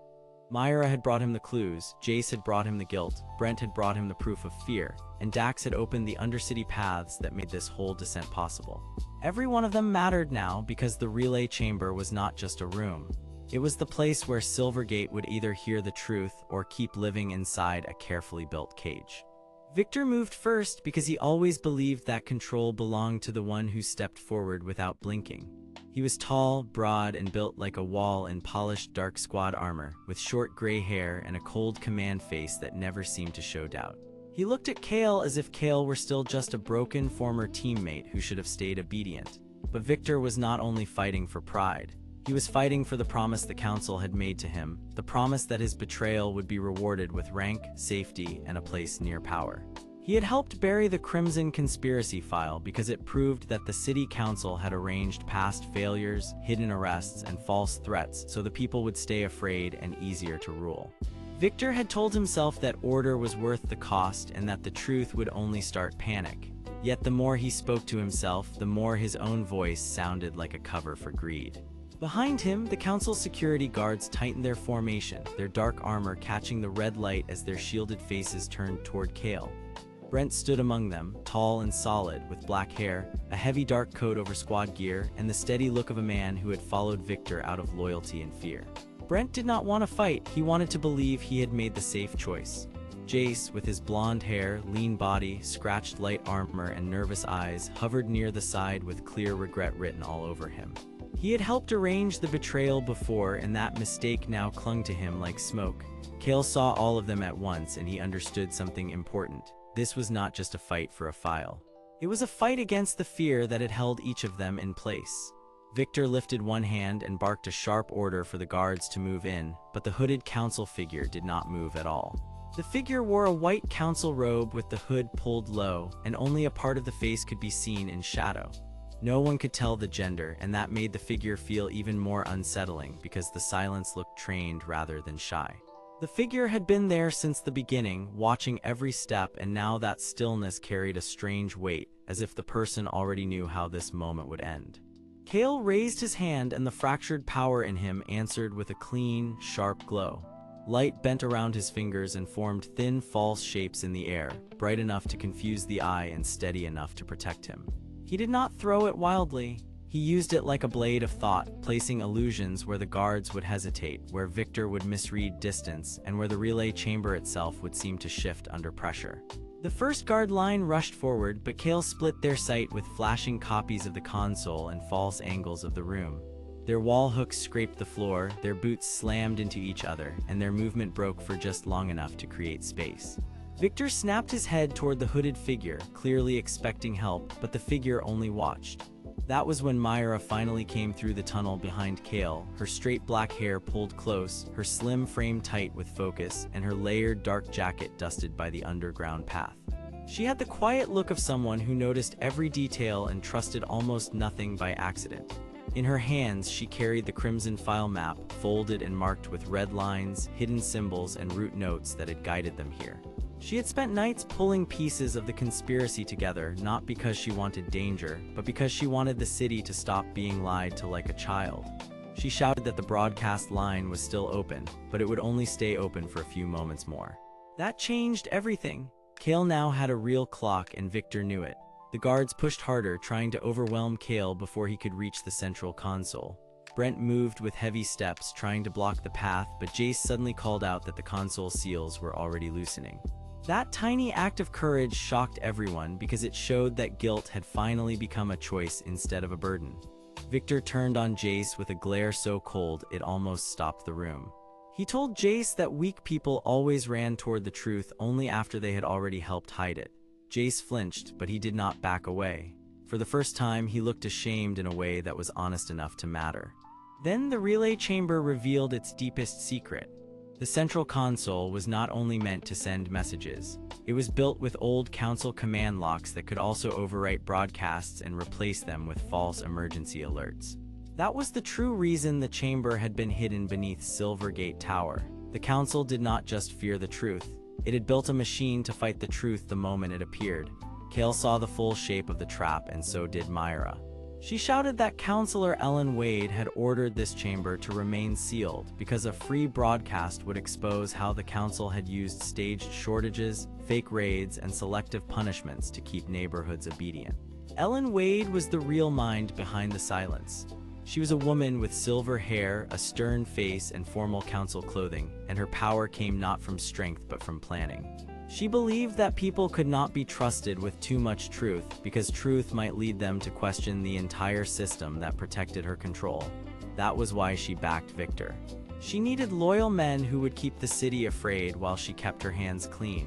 Speaker 1: Myra had brought him the clues, Jace had brought him the guilt, Brent had brought him the proof of fear, and Dax had opened the undercity paths that made this whole descent possible. Every one of them mattered now because the relay chamber was not just a room. It was the place where Silvergate would either hear the truth or keep living inside a carefully built cage. Victor moved first because he always believed that control belonged to the one who stepped forward without blinking. He was tall, broad, and built like a wall in polished dark squad armor, with short gray hair and a cold command face that never seemed to show doubt. He looked at Kael as if Kael were still just a broken former teammate who should have stayed obedient. But Victor was not only fighting for pride. He was fighting for the promise the council had made to him, the promise that his betrayal would be rewarded with rank, safety, and a place near power. He had helped bury the Crimson Conspiracy file because it proved that the city council had arranged past failures, hidden arrests, and false threats so the people would stay afraid and easier to rule. Victor had told himself that order was worth the cost and that the truth would only start panic. Yet the more he spoke to himself, the more his own voice sounded like a cover for greed. Behind him, the council's security guards tightened their formation, their dark armor catching the red light as their shielded faces turned toward Kael. Brent stood among them, tall and solid, with black hair, a heavy dark coat over squad gear, and the steady look of a man who had followed Victor out of loyalty and fear. Brent did not want to fight, he wanted to believe he had made the safe choice. Jace, with his blonde hair, lean body, scratched light armor, and nervous eyes, hovered near the side with clear regret written all over him. He had helped arrange the betrayal before, and that mistake now clung to him like smoke. Kael saw all of them at once, and he understood something important. This was not just a fight for a file. It was a fight against the fear that had held each of them in place. Victor lifted one hand and barked a sharp order for the guards to move in, but the hooded council figure did not move at all. The figure wore a white council robe with the hood pulled low, and only a part of the face could be seen in shadow. No one could tell the gender, and that made the figure feel even more unsettling because the silence looked trained rather than shy. The figure had been there since the beginning, watching every step, and now that stillness carried a strange weight, as if the person already knew how this moment would end. Kael raised his hand, and the fractured power in him answered with a clean, sharp glow. Light bent around his fingers and formed thin, false shapes in the air, bright enough to confuse the eye and steady enough to protect him. He did not throw it wildly. He used it like a blade of thought, placing illusions where the guards would hesitate, where Victor would misread distance, and where the relay chamber itself would seem to shift under pressure. The first guard line rushed forward, but Kael split their sight with flashing copies of the console and false angles of the room. Their wall hooks scraped the floor, their boots slammed into each other, and their movement broke for just long enough to create space. Victor snapped his head toward the hooded figure, clearly expecting help, but the figure only watched. That was when Myra finally came through the tunnel behind Kael, her straight black hair pulled close, her slim frame tight with focus, and her layered dark jacket dusted by the underground path. She had the quiet look of someone who noticed every detail and trusted almost nothing by accident. In her hands, she carried the Crimson file map, folded and marked with red lines, hidden symbols, and root notes that had guided them here. She had spent nights pulling pieces of the conspiracy together, not because she wanted danger, but because she wanted the city to stop being lied to like a child. She shouted that the broadcast line was still open, but it would only stay open for a few moments more. That changed everything. Kael now had a real clock, and Victor knew it. The guards pushed harder, trying to overwhelm Kael before he could reach the central console. Brent moved with heavy steps, trying to block the path, but Jace suddenly called out that the console seals were already loosening. That tiny act of courage shocked everyone because it showed that guilt had finally become a choice instead of a burden. Victor turned on Jace with a glare so cold it almost stopped the room. He told Jace that weak people always ran toward the truth only after they had already helped hide it. Jace flinched, but he did not back away. For the first time, he looked ashamed in a way that was honest enough to matter. Then the relay chamber revealed its deepest secret. The central console was not only meant to send messages. It was built with old council command locks that could also overwrite broadcasts and replace them with false emergency alerts. That was the true reason the chamber had been hidden beneath Silvergate Tower. The council did not just fear the truth. It had built a machine to fight the truth the moment it appeared. Kael saw the full shape of the trap, and so did Myra. She shouted that Counselor Ellen Wade had ordered this chamber to remain sealed because a free broadcast would expose how the council had used staged shortages, fake raids, and selective punishments to keep neighborhoods obedient. Ellen Wade was the real mind behind the silence. She was a woman with silver hair, a stern face, and formal council clothing, and her power came not from strength but from planning. She believed that people could not be trusted with too much truth because truth might lead them to question the entire system that protected her control. That was why she backed Victor. She needed loyal men who would keep the city afraid while she kept her hands clean.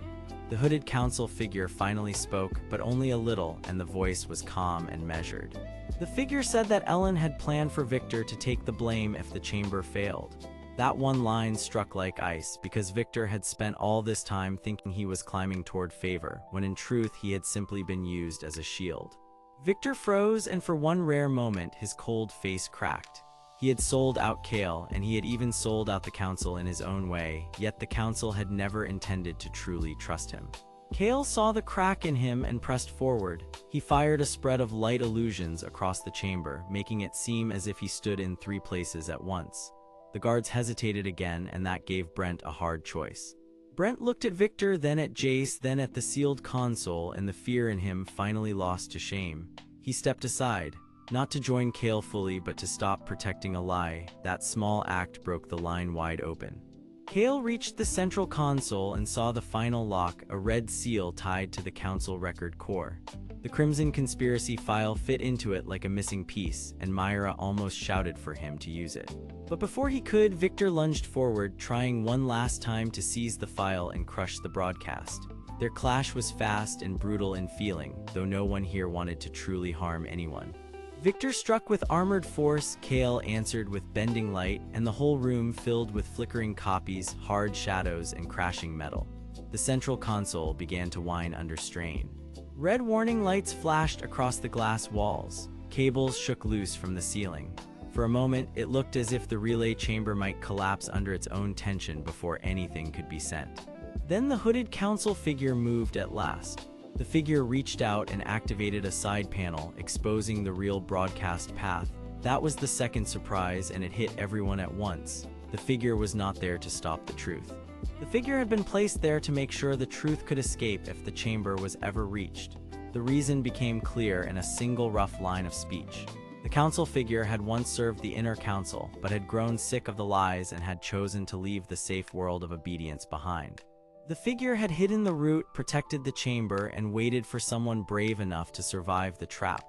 Speaker 1: The hooded council figure finally spoke, but only a little, and the voice was calm and measured. The figure said that Ellen had planned for Victor to take the blame if the chamber failed. That one line struck like ice because Victor had spent all this time thinking he was climbing toward favor, when in truth he had simply been used as a shield. Victor froze, and for one rare moment his cold face cracked. He had sold out Kael, and he had even sold out the council in his own way, yet the council had never intended to truly trust him. Kael saw the crack in him and pressed forward. He fired a spread of light illusions across the chamber, making it seem as if he stood in 3 places at once. The guards hesitated again, and that gave Brent a hard choice. Brent looked at Victor, then at Jace, then at the sealed console, and the fear in him finally lost to shame. He stepped aside, not to join Kael fully, but to stop protecting a lie. That small act broke the line wide open. Kael reached the central console and saw the final lock, a red seal tied to the council record core. The Crimson Conspiracy file fit into it like a missing piece, and Myra almost shouted for him to use it. But before he could, Victor lunged forward, trying one last time to seize the file and crush the broadcast. Their clash was fast and brutal in feeling, though no one here wanted to truly harm anyone. Victor struck with armored force, Kael answered with bending light, and the whole room filled with flickering copies, hard shadows, and crashing metal. The central console began to whine under strain. Red warning lights flashed across the glass walls. Cables shook loose from the ceiling. For a moment, it looked as if the relay chamber might collapse under its own tension before anything could be sent. Then the hooded council figure moved at last. The figure reached out and activated a side panel, exposing the real broadcast path. That was the second surprise, and it hit everyone at once. The figure was not there to stop the truth. The figure had been placed there to make sure the truth could escape if the chamber was ever reached. The reason became clear in a single rough line of speech. The council figure had once served the inner council, but had grown sick of the lies and had chosen to leave the safe world of obedience behind. The figure had hidden the root, protected the chamber, and waited for someone brave enough to survive the trap.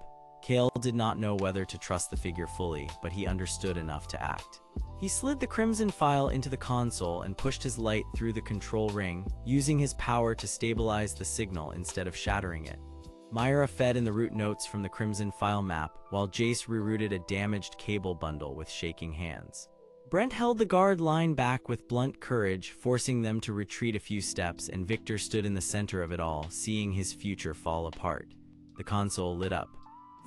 Speaker 1: Kael did not know whether to trust the figure fully, but he understood enough to act. He slid the crimson file into the console and pushed his light through the control ring, using his power to stabilize the signal instead of shattering it. Myra fed in the root notes from the crimson file map, while Jace rerouted a damaged cable bundle with shaking hands. Brent held the guard line back with blunt courage, forcing them to retreat a few steps, and Victor stood in the center of it all, seeing his future fall apart. The console lit up.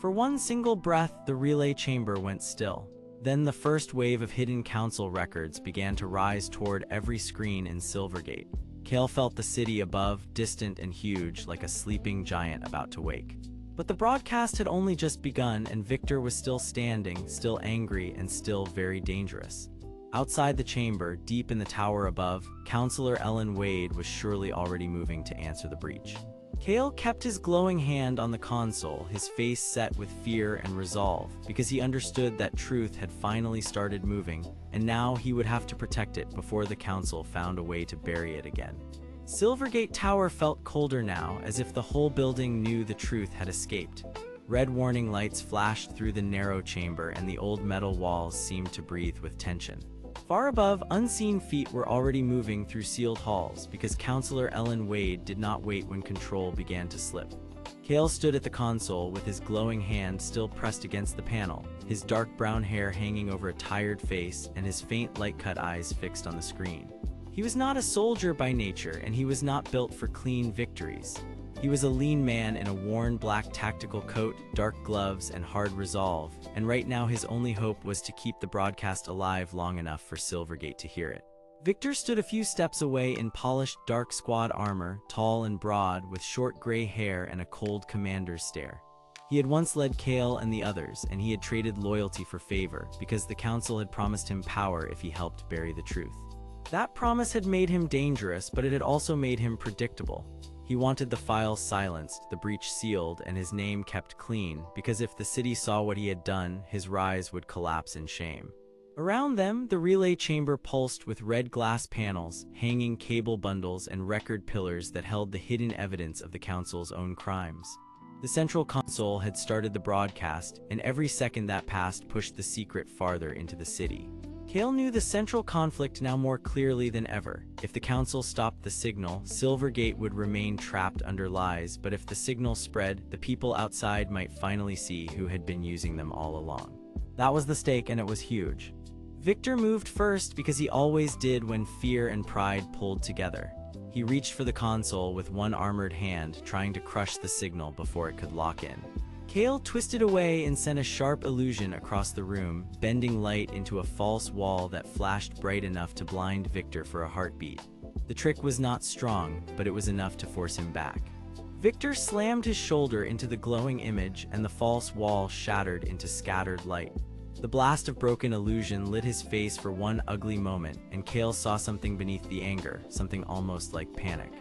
Speaker 1: For one single breath, the relay chamber went still. Then the first wave of hidden council records began to rise toward every screen in Silvergate. Kael felt the city above, distant and huge, like a sleeping giant about to wake. But the broadcast had only just begun, and Victor was still standing, still angry, and still very dangerous. Outside the chamber, deep in the tower above, Counselor Ellen Wade was surely already moving to answer the breach. Kael kept his glowing hand on the console, his face set with fear and resolve, because he understood that truth had finally started moving, and now he would have to protect it before the council found a way to bury it again. Silvergate Tower felt colder now, as if the whole building knew the truth had escaped. Red warning lights flashed through the narrow chamber, and the old metal walls seemed to breathe with tension. Far above, unseen feet were already moving through sealed halls, because Counselor Ellen Wade did not wait when control began to slip. Kael stood at the console with his glowing hand still pressed against the panel, his dark brown hair hanging over a tired face and his faint light-cut eyes fixed on the screen. He was not a soldier by nature, and he was not built for clean victories. He was a lean man in a worn black tactical coat, dark gloves, and hard resolve, and right now his only hope was to keep the broadcast alive long enough for Silvergate to hear it. Victor stood a few steps away in polished dark squad armor, tall and broad, with short gray hair and a cold commander's stare. He had once led Kael and the others, and he had traded loyalty for favor, because the council had promised him power if he helped bury the truth. That promise had made him dangerous, but it had also made him predictable. He wanted the files silenced, the breach sealed, and his name kept clean, because if the city saw what he had done, his rise would collapse in shame. Around them, the relay chamber pulsed with red glass panels, hanging cable bundles, and record pillars that held the hidden evidence of the council's own crimes. The central console had started the broadcast, and every second that passed pushed the secret farther into the city. Kael knew the central conflict now more clearly than ever. If the council stopped the signal, Silvergate would remain trapped under lies, but if the signal spread, the people outside might finally see who had been using them all along. That was the stake, and it was huge. Victor moved first because he always did when fear and pride pulled together. He reached for the console with one armored hand, trying to crush the signal before it could lock in. Kael twisted away and sent a sharp illusion across the room, bending light into a false wall that flashed bright enough to blind Victor for a heartbeat. The trick was not strong, but it was enough to force him back. Victor slammed his shoulder into the glowing image, and the false wall shattered into scattered light. The blast of broken illusion lit his face for one ugly moment, and Kael saw something beneath the anger, something almost like panic.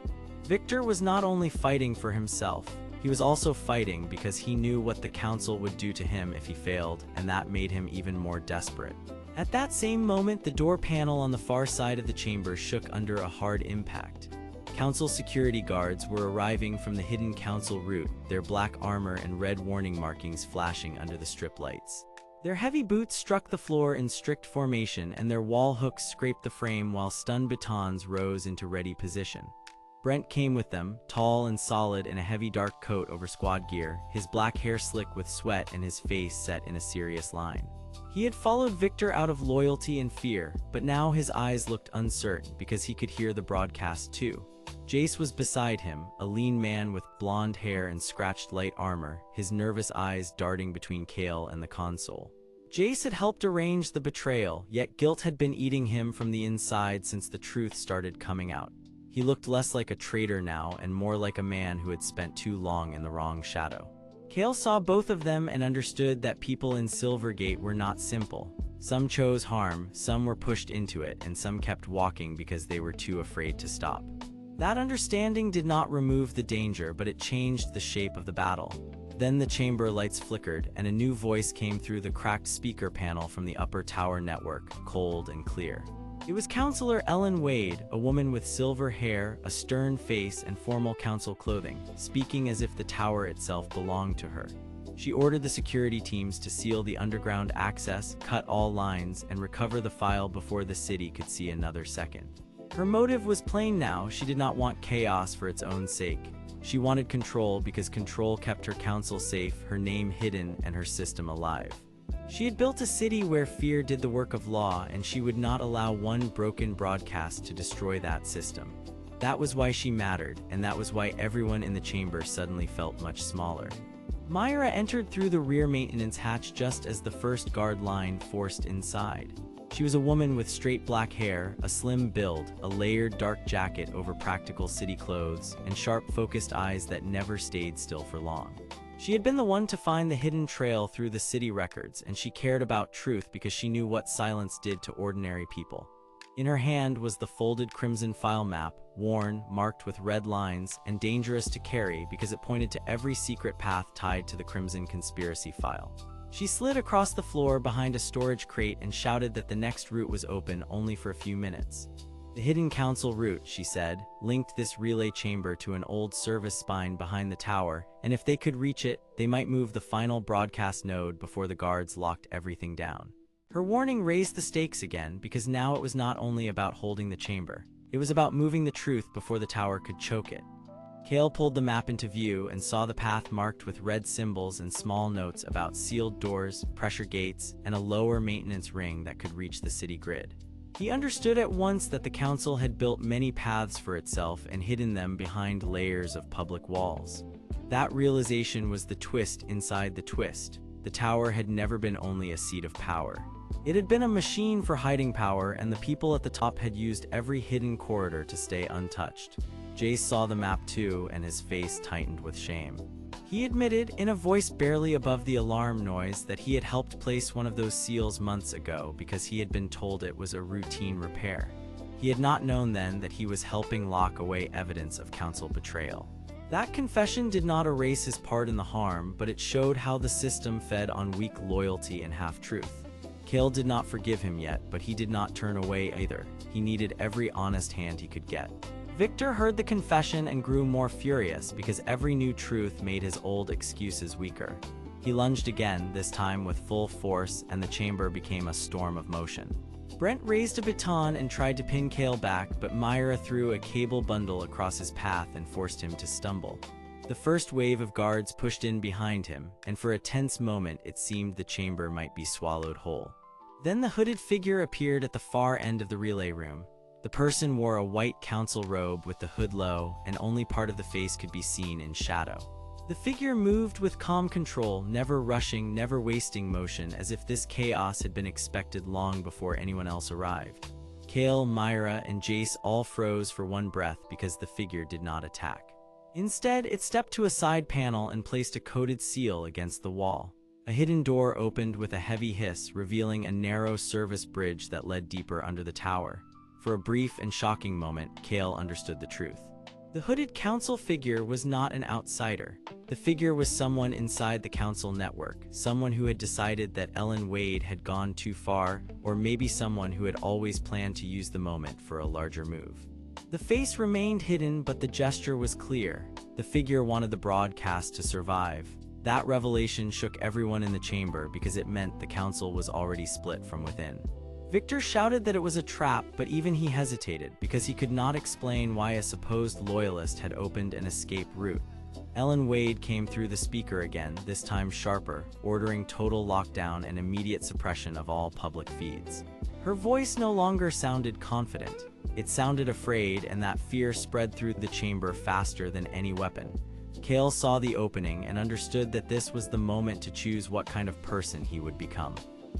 Speaker 1: Victor was not only fighting for himself, he was also fighting because he knew what the council would do to him if he failed, and that made him even more desperate. At that same moment, the door panel on the far side of the chamber shook under a hard impact. Council security guards were arriving from the hidden council route, their black armor and red warning markings flashing under the strip lights. Their heavy boots struck the floor in strict formation, and their wall hooks scraped the frame while stun batons rose into ready position. Brent came with them, tall and solid in a heavy dark coat over squad gear, his black hair slick with sweat and his face set in a serious line. He had followed Victor out of loyalty and fear, but now his eyes looked uncertain because he could hear the broadcast too. Jace was beside him, a lean man with blonde hair and scratched light armor, his nervous eyes darting between Kael and the console. Jace had helped arrange the betrayal, yet guilt had been eating him from the inside since the truth started coming out. He looked less like a traitor now and more like a man who had spent too long in the wrong shadow. Kael saw both of them and understood that people in Silvergate were not simple. Some chose harm, some were pushed into it, and some kept walking because they were too afraid to stop. That understanding did not remove the danger, but it changed the shape of the battle. Then the chamber lights flickered, and a new voice came through the cracked speaker panel from the upper tower network, cold and clear. It was Counselor Ellen Wade, a woman with silver hair, a stern face, and formal council clothing, speaking as if the tower itself belonged to her. She ordered the security teams to seal the underground access, cut all lines, and recover the file before the city could see another second. Her motive was plain now. She did not want chaos for its own sake. She wanted control because control kept her council safe, her name hidden, and her system alive. She had built a city where fear did the work of law, and she would not allow one broken broadcast to destroy that system. That was why she mattered, and that was why everyone in the chamber suddenly felt much smaller. Myra entered through the rear maintenance hatch just as the first guard line forced inside. She was a woman with straight black hair, a slim build, a layered dark jacket over practical city clothes, and sharp focused eyes that never stayed still for long. She had been the one to find the hidden trail through the city records, and she cared about truth because she knew what silence did to ordinary people. In her hand was the folded crimson file map, worn, marked with red lines, and dangerous to carry because it pointed to every secret path tied to the Crimson Conspiracy file. She slid across the floor behind a storage crate and shouted that the next route was open only for a few minutes. The hidden council route, she said, linked this relay chamber to an old service spine behind the tower, and if they could reach it, they might move the final broadcast node before the guards locked everything down. Her warning raised the stakes again because now it was not only about holding the chamber. It was about moving the truth before the tower could choke it. Kael pulled the map into view and saw the path marked with red symbols and small notes about sealed doors, pressure gates, and a lower maintenance ring that could reach the city grid. He understood at once that the council had built many paths for itself and hidden them behind layers of public walls. That realization was the twist inside the twist. The tower had never been only a seat of power. It had been a machine for hiding power, and the people at the top had used every hidden corridor to stay untouched. Jace saw the map too, and his face tightened with shame. He admitted, in a voice barely above the alarm noise, that he had helped place one of those seals months ago because he had been told it was a routine repair. He had not known then that he was helping lock away evidence of council betrayal. That confession did not erase his part in the harm, but it showed how the system fed on weak loyalty and half-truth. Kael did not forgive him yet, but he did not turn away either. He needed every honest hand he could get. Victor heard the confession and grew more furious because every new truth made his old excuses weaker. He lunged again, this time with full force, and the chamber became a storm of motion. Brent raised a baton and tried to pin Kael back, but Myra threw a cable bundle across his path and forced him to stumble. The first wave of guards pushed in behind him, and for a tense moment it seemed the chamber might be swallowed whole. Then the hooded figure appeared at the far end of the relay room. The person wore a white council robe with the hood low, and only part of the face could be seen in shadow. The figure moved with calm control, never rushing, never wasting motion, as if this chaos had been expected long before anyone else arrived. Kael, Myra, and Jace all froze for one breath because the figure did not attack. Instead, it stepped to a side panel and placed a coded seal against the wall. A hidden door opened with a heavy hiss, revealing a narrow service bridge that led deeper under the tower. For a brief and shocking moment, Kael understood the truth. The hooded council figure was not an outsider. The figure was someone inside the council network, someone who had decided that Ellen Wade had gone too far, or maybe someone who had always planned to use the moment for a larger move. The face remained hidden, but the gesture was clear. The figure wanted the broadcast to survive. That revelation shook everyone in the chamber because it meant the council was already split from within. Victor shouted that it was a trap, but even he hesitated because he could not explain why a supposed loyalist had opened an escape route. Ellen Wade came through the speaker again, this time sharper, ordering total lockdown and immediate suppression of all public feeds. Her voice no longer sounded confident. It sounded afraid, and that fear spread through the chamber faster than any weapon. Kael saw the opening and understood that this was the moment to choose what kind of person he would become.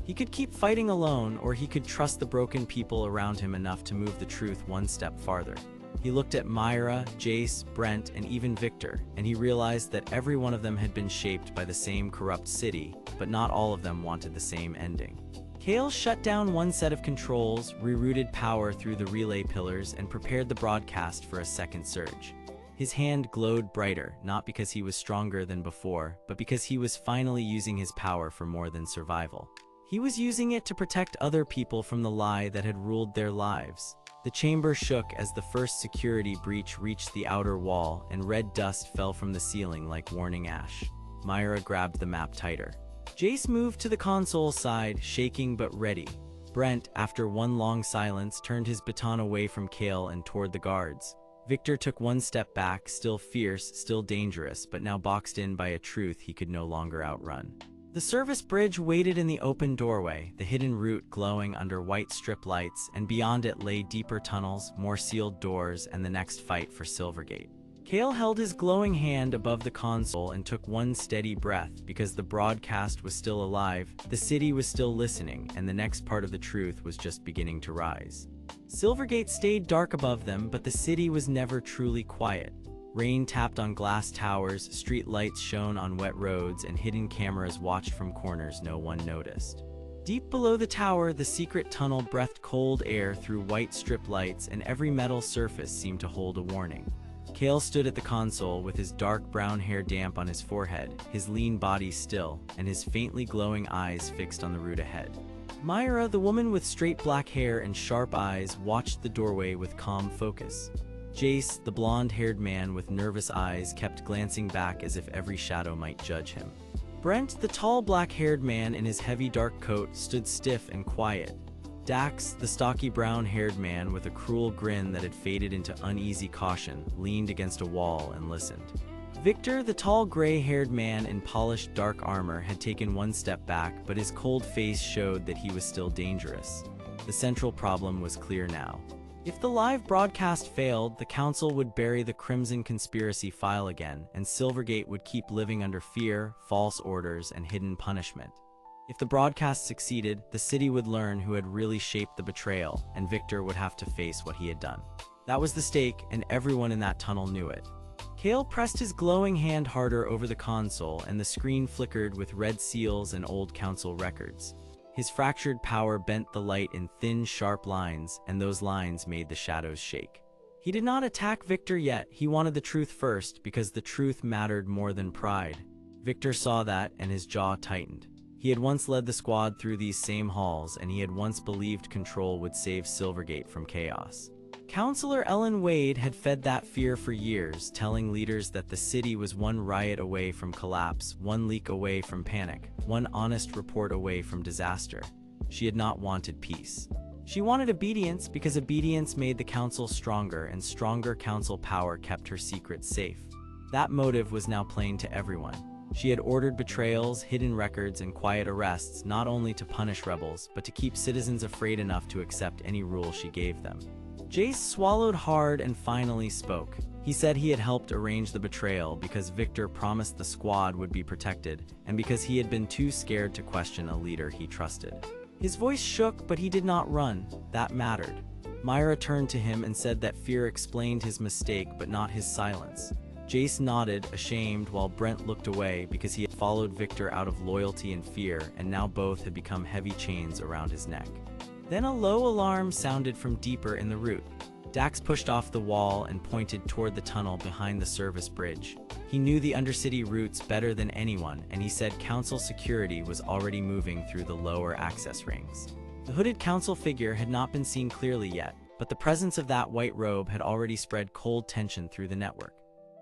Speaker 1: He could keep fighting alone, or he could trust the broken people around him enough to move the truth one step farther. He looked at Myra, Jace, Brent, and even Victor, and he realized that every one of them had been shaped by the same corrupt city, but not all of them wanted the same ending. Kael shut down one set of controls, rerouted power through the relay pillars, and prepared the broadcast for a second surge. His hand glowed brighter, not because he was stronger than before, but because he was finally using his power for more than survival. He was using it to protect other people from the lie that had ruled their lives. The chamber shook as the first security breach reached the outer wall, and red dust fell from the ceiling like warning ash. Myra grabbed the map tighter. Jace moved to the console side, shaking but ready. Brent, after one long silence, turned his baton away from Kael and toward the guards. Victor took one step back, still fierce, still dangerous, but now boxed in by a truth he could no longer outrun. The service bridge waited in the open doorway, the hidden route glowing under white strip lights, and beyond it lay deeper tunnels, more sealed doors, and the next fight for Silvergate. Kael held his glowing hand above the console and took one steady breath because the broadcast was still alive, the city was still listening, and the next part of the truth was just beginning to rise. Silvergate stayed dark above them, but the city was never truly quiet. Rain tapped on glass towers, street lights shone on wet roads, and hidden cameras watched from corners no one noticed. Deep below the tower, the secret tunnel breathed cold air through white strip lights, and every metal surface seemed to hold a warning. Kael stood at the console with his dark brown hair damp on his forehead, his lean body still, and his faintly glowing eyes fixed on the route ahead. Myra, the woman with straight black hair and sharp eyes, watched the doorway with calm focus. Jace, the blonde-haired man with nervous eyes, kept glancing back as if every shadow might judge him. Brent, the tall black-haired man in his heavy dark coat, stood stiff and quiet. Dax, the stocky brown-haired man with a cruel grin that had faded into uneasy caution, leaned against a wall and listened. Victor, the tall gray-haired man in polished dark armor, had taken one step back, but his cold face showed that he was still dangerous. The central problem was clear now. If the live broadcast failed, the council would bury the Crimson Conspiracy file again, and Silvergate would keep living under fear, false orders, and hidden punishment. If the broadcast succeeded, the city would learn who had really shaped the betrayal, and Victor would have to face what he had done. That was the stake, and everyone in that tunnel knew it. Kael pressed his glowing hand harder over the console, and the screen flickered with red seals and old council records. His fractured power bent the light in thin, sharp lines, and those lines made the shadows shake. He did not attack Victor yet. He wanted the truth first, because the truth mattered more than pride. Victor saw that, and his jaw tightened. He had once led the squad through these same halls, and he had once believed control would save Silvergate from chaos. Counselor Ellen Wade had fed that fear for years, telling leaders that the city was one riot away from collapse, one leak away from panic, one honest report away from disaster. She had not wanted peace. She wanted obedience, because obedience made the council stronger, and stronger council power kept her secrets safe. That motive was now plain to everyone. She had ordered betrayals, hidden records, and quiet arrests, not only to punish rebels, but to keep citizens afraid enough to accept any rule she gave them. Jace swallowed hard and finally spoke. He said he had helped arrange the betrayal because Victor promised the squad would be protected, and because he had been too scared to question a leader he trusted. His voice shook, but he did not run. That mattered. Myra turned to him and said that fear explained his mistake, but not his silence. Jace nodded, ashamed, while Brent looked away because he had followed Victor out of loyalty and fear, and now both had become heavy chains around his neck. Then a low alarm sounded from deeper in the route. Dax pushed off the wall and pointed toward the tunnel behind the service bridge. He knew the undercity routes better than anyone, and he said council security was already moving through the lower access rings. The hooded council figure had not been seen clearly yet, but the presence of that white robe had already spread cold tension through the network.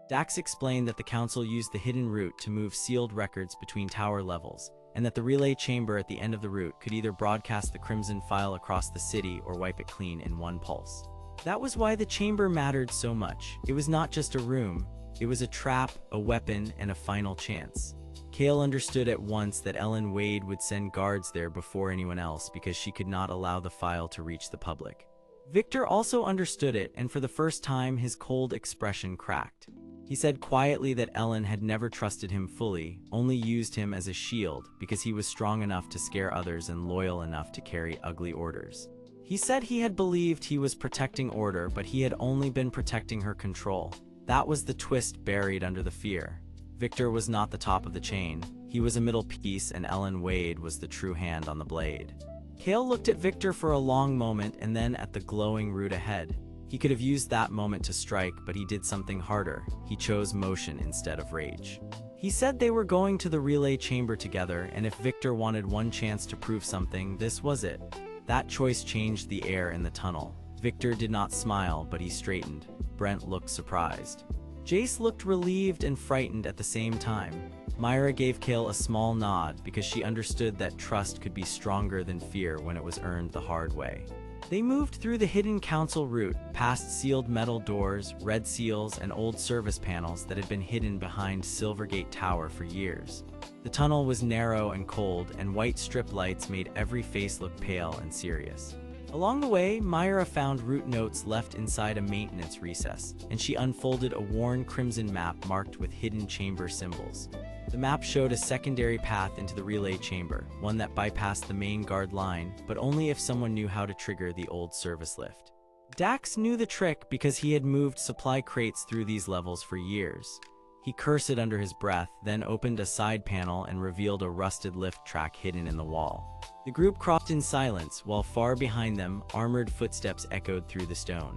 Speaker 1: Dax explained that the council used the hidden route to move sealed records between tower levels, and that the relay chamber at the end of the route could either broadcast the Crimson file across the city or wipe it clean in one pulse. That was why the chamber mattered so much. It was not just a room, it was a trap, a weapon, and a final chance. Kael understood at once that Ellen Wade would send guards there before anyone else because she could not allow the file to reach the public. Victor also understood it, and for the first time his cold expression cracked. He said quietly that Ellen had never trusted him fully, only used him as a shield because he was strong enough to scare others and loyal enough to carry ugly orders. He said he had believed he was protecting order, but he had only been protecting her control. That was the twist buried under the fear. Victor was not the top of the chain. He was a middle piece, and Ellen Wade was the true hand on the blade. Kael looked at Victor for a long moment and then at the glowing route ahead. He could have used that moment to strike, but he did something harder. He chose motion instead of rage. He said they were going to the relay chamber together, and if Victor wanted one chance to prove something, this was it. That choice changed the air in the tunnel. Victor did not smile, but he straightened. Brent looked surprised. Jace looked relieved and frightened at the same time. Myra gave Kael a small nod because she understood that trust could be stronger than fear when it was earned the hard way. They moved through the hidden council route, past sealed metal doors, red seals, and old service panels that had been hidden behind Silvergate Tower for years. The tunnel was narrow and cold, and white strip lights made every face look pale and serious. Along the way, Myra found route notes left inside a maintenance recess, and she unfolded a worn crimson map marked with hidden chamber symbols. The map showed a secondary path into the relay chamber, one that bypassed the main guard line, but only if someone knew how to trigger the old service lift. Dax knew the trick because he had moved supply crates through these levels for years. He cursed under his breath, then opened a side panel and revealed a rusted lift track hidden in the wall. The group crossed in silence, while far behind them, armored footsteps echoed through the stone.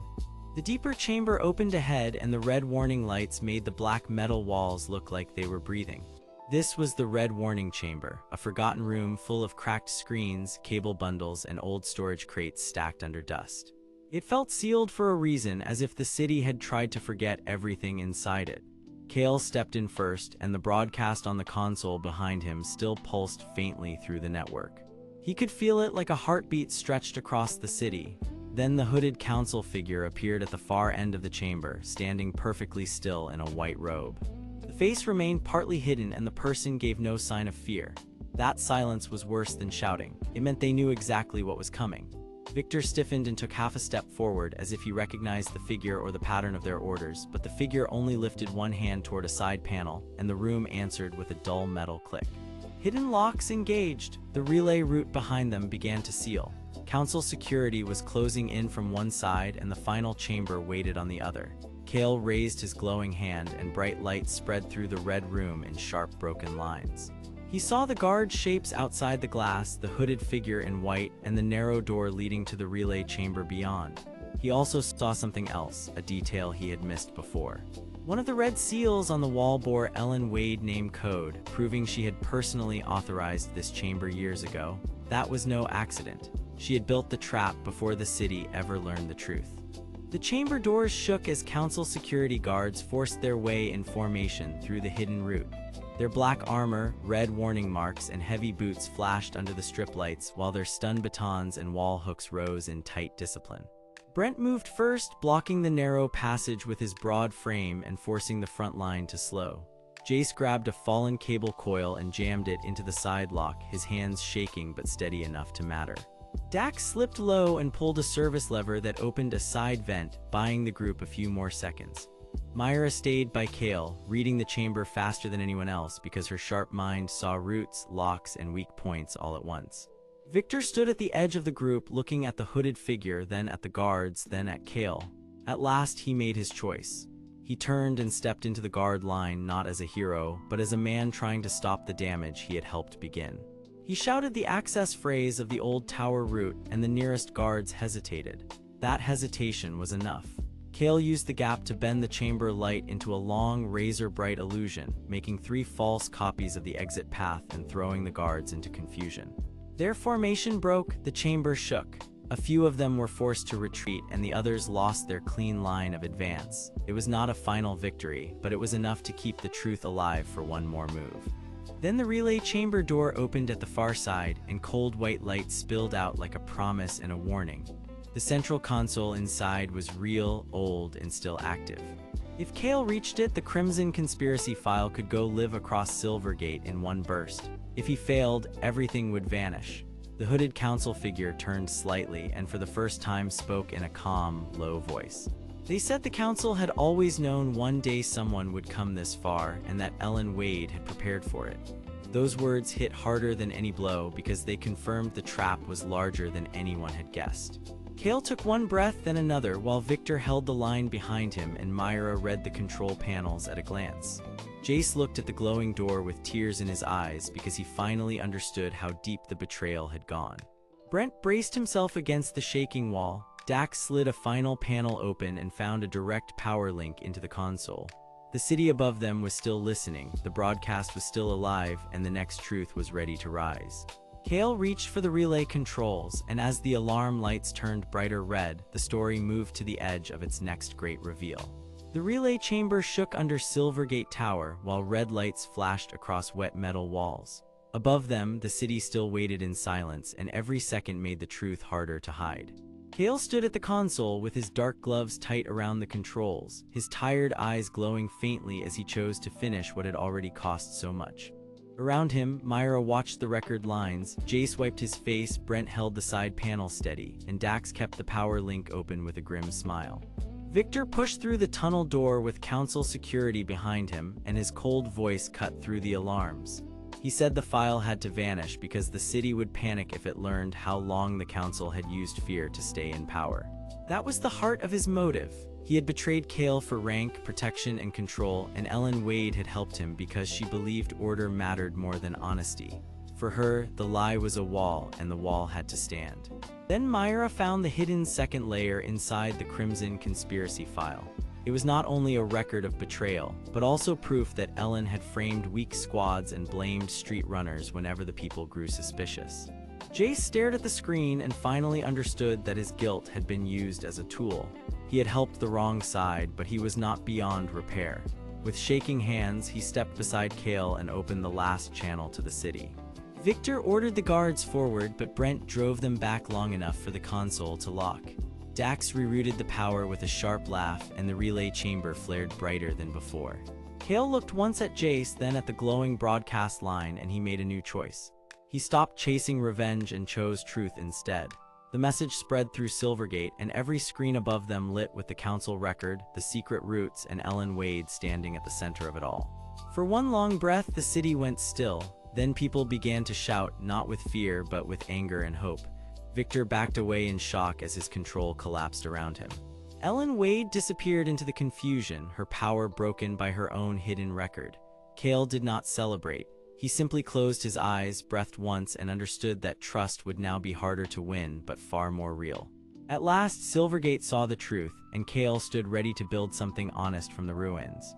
Speaker 1: The deeper chamber opened ahead, and the red warning lights made the black metal walls look like they were breathing. This was the Red Warning Chamber, a forgotten room full of cracked screens, cable bundles, and old storage crates stacked under dust. It felt sealed for a reason, as if the city had tried to forget everything inside it. Kael stepped in first, and the broadcast on the console behind him still pulsed faintly through the network. He could feel it like a heartbeat stretched across the city. Then the hooded council figure appeared at the far end of the chamber, standing perfectly still in a white robe. The face remained partly hidden, and the person gave no sign of fear. That silence was worse than shouting. It meant they knew exactly what was coming. Victor stiffened and took half a step forward as if he recognized the figure or the pattern of their orders, but the figure only lifted one hand toward a side panel, and the room answered with a dull metal click. Hidden locks engaged. The relay route behind them began to seal. Council security was closing in from one side and the final chamber waited on the other. Kael raised his glowing hand and bright light spread through the red room in sharp broken lines. He saw the guard shapes outside the glass, the hooded figure in white, and the narrow door leading to the relay chamber beyond. He also saw something else, a detail he had missed before. One of the red seals on the wall bore Ellen Wade name code, proving she had personally authorized this chamber years ago. That was no accident. She had built the trap before the city ever learned the truth. The chamber doors shook as council security guards forced their way in formation through the hidden route. Their black armor, red warning marks, and heavy boots flashed under the strip lights while their stun batons and wall hooks rose in tight discipline. Brent moved first, blocking the narrow passage with his broad frame and forcing the front line to slow. Jace grabbed a fallen cable coil and jammed it into the side lock, his hands shaking but steady enough to matter. Dax slipped low and pulled a service lever that opened a side vent, buying the group a few more seconds. Myra stayed by Kael, reading the chamber faster than anyone else because her sharp mind saw roots, locks, and weak points all at once. Victor stood at the edge of the group, looking at the hooded figure, then at the guards, then at Kael. At last he made his choice. He turned and stepped into the guard line not as a hero, but as a man trying to stop the damage he had helped begin. He shouted the access phrase of the old tower route, and the nearest guards hesitated. That hesitation was enough. Kael used the gap to bend the chamber light into a long, razor-bright illusion, making 3 false copies of the exit path and throwing the guards into confusion. Their formation broke, the chamber shook. A few of them were forced to retreat, and the others lost their clean line of advance. It was not a final victory, but it was enough to keep the truth alive for one more move. Then the relay chamber door opened at the far side, and cold white light spilled out like a promise and a warning. The central console inside was real, old, and still active. If Kael reached it, the Crimson Conspiracy file could go live across Silvergate in one burst. If he failed, everything would vanish. The hooded council figure turned slightly and for the first time spoke in a calm, low voice. They said the council had always known one day someone would come this far and that Ellen Wade had prepared for it. Those words hit harder than any blow because they confirmed the trap was larger than anyone had guessed. Kael took one breath, then another, while Victor held the line behind him and Myra read the control panels at a glance. Jace looked at the glowing door with tears in his eyes because he finally understood how deep the betrayal had gone. Brent braced himself against the shaking wall. Dax slid a final panel open and found a direct power link into the console. The city above them was still listening, the broadcast was still alive, and the next truth was ready to rise. Kael reached for the relay controls, and as the alarm lights turned brighter red, the story moved to the edge of its next great reveal. The relay chamber shook under Silvergate Tower, while red lights flashed across wet metal walls. Above them, the city still waited in silence, and every second made the truth harder to hide. Kael stood at the console with his dark gloves tight around the controls, his tired eyes glowing faintly as he chose to finish what had already cost so much. Around him, Myra watched the record lines, Jace wiped his face, Brent held the side panel steady, and Dax kept the power link open with a grim smile. Victor pushed through the tunnel door with council security behind him, and his cold voice cut through the alarms. He said the file had to vanish because the city would panic if it learned how long the council had used fear to stay in power. That was the heart of his motive. He had betrayed Kael for rank, protection, and control, and Ellen Wade had helped him because she believed order mattered more than honesty. For her, the lie was a wall, and the wall had to stand. Then Myra found the hidden second layer inside the Crimson Conspiracy file. It was not only a record of betrayal, but also proof that Ellen had framed weak squads and blamed street runners whenever the people grew suspicious. Jace stared at the screen and finally understood that his guilt had been used as a tool. He had helped the wrong side, but he was not beyond repair. With shaking hands, he stepped beside Kael and opened the last channel to the city. Victor ordered the guards forward, but Brent drove them back long enough for the console to lock. Dax rerouted the power with a sharp laugh, and the relay chamber flared brighter than before. Kael looked once at Jace, then at the glowing broadcast line, and he made a new choice. He stopped chasing revenge and chose truth instead. The message spread through Silvergate, and every screen above them lit with the council record, the secret routes, and Ellen Wade standing at the center of it all. For one long breath, the city went still. Then people began to shout, not with fear, but with anger and hope. Victor backed away in shock as his control collapsed around him. Ellen Wade disappeared into the confusion, her power broken by her own hidden record. Kael did not celebrate. He simply closed his eyes, breathed once, and understood that trust would now be harder to win, but far more real. At last, Silvergate saw the truth, and Kael stood ready to build something honest from the ruins.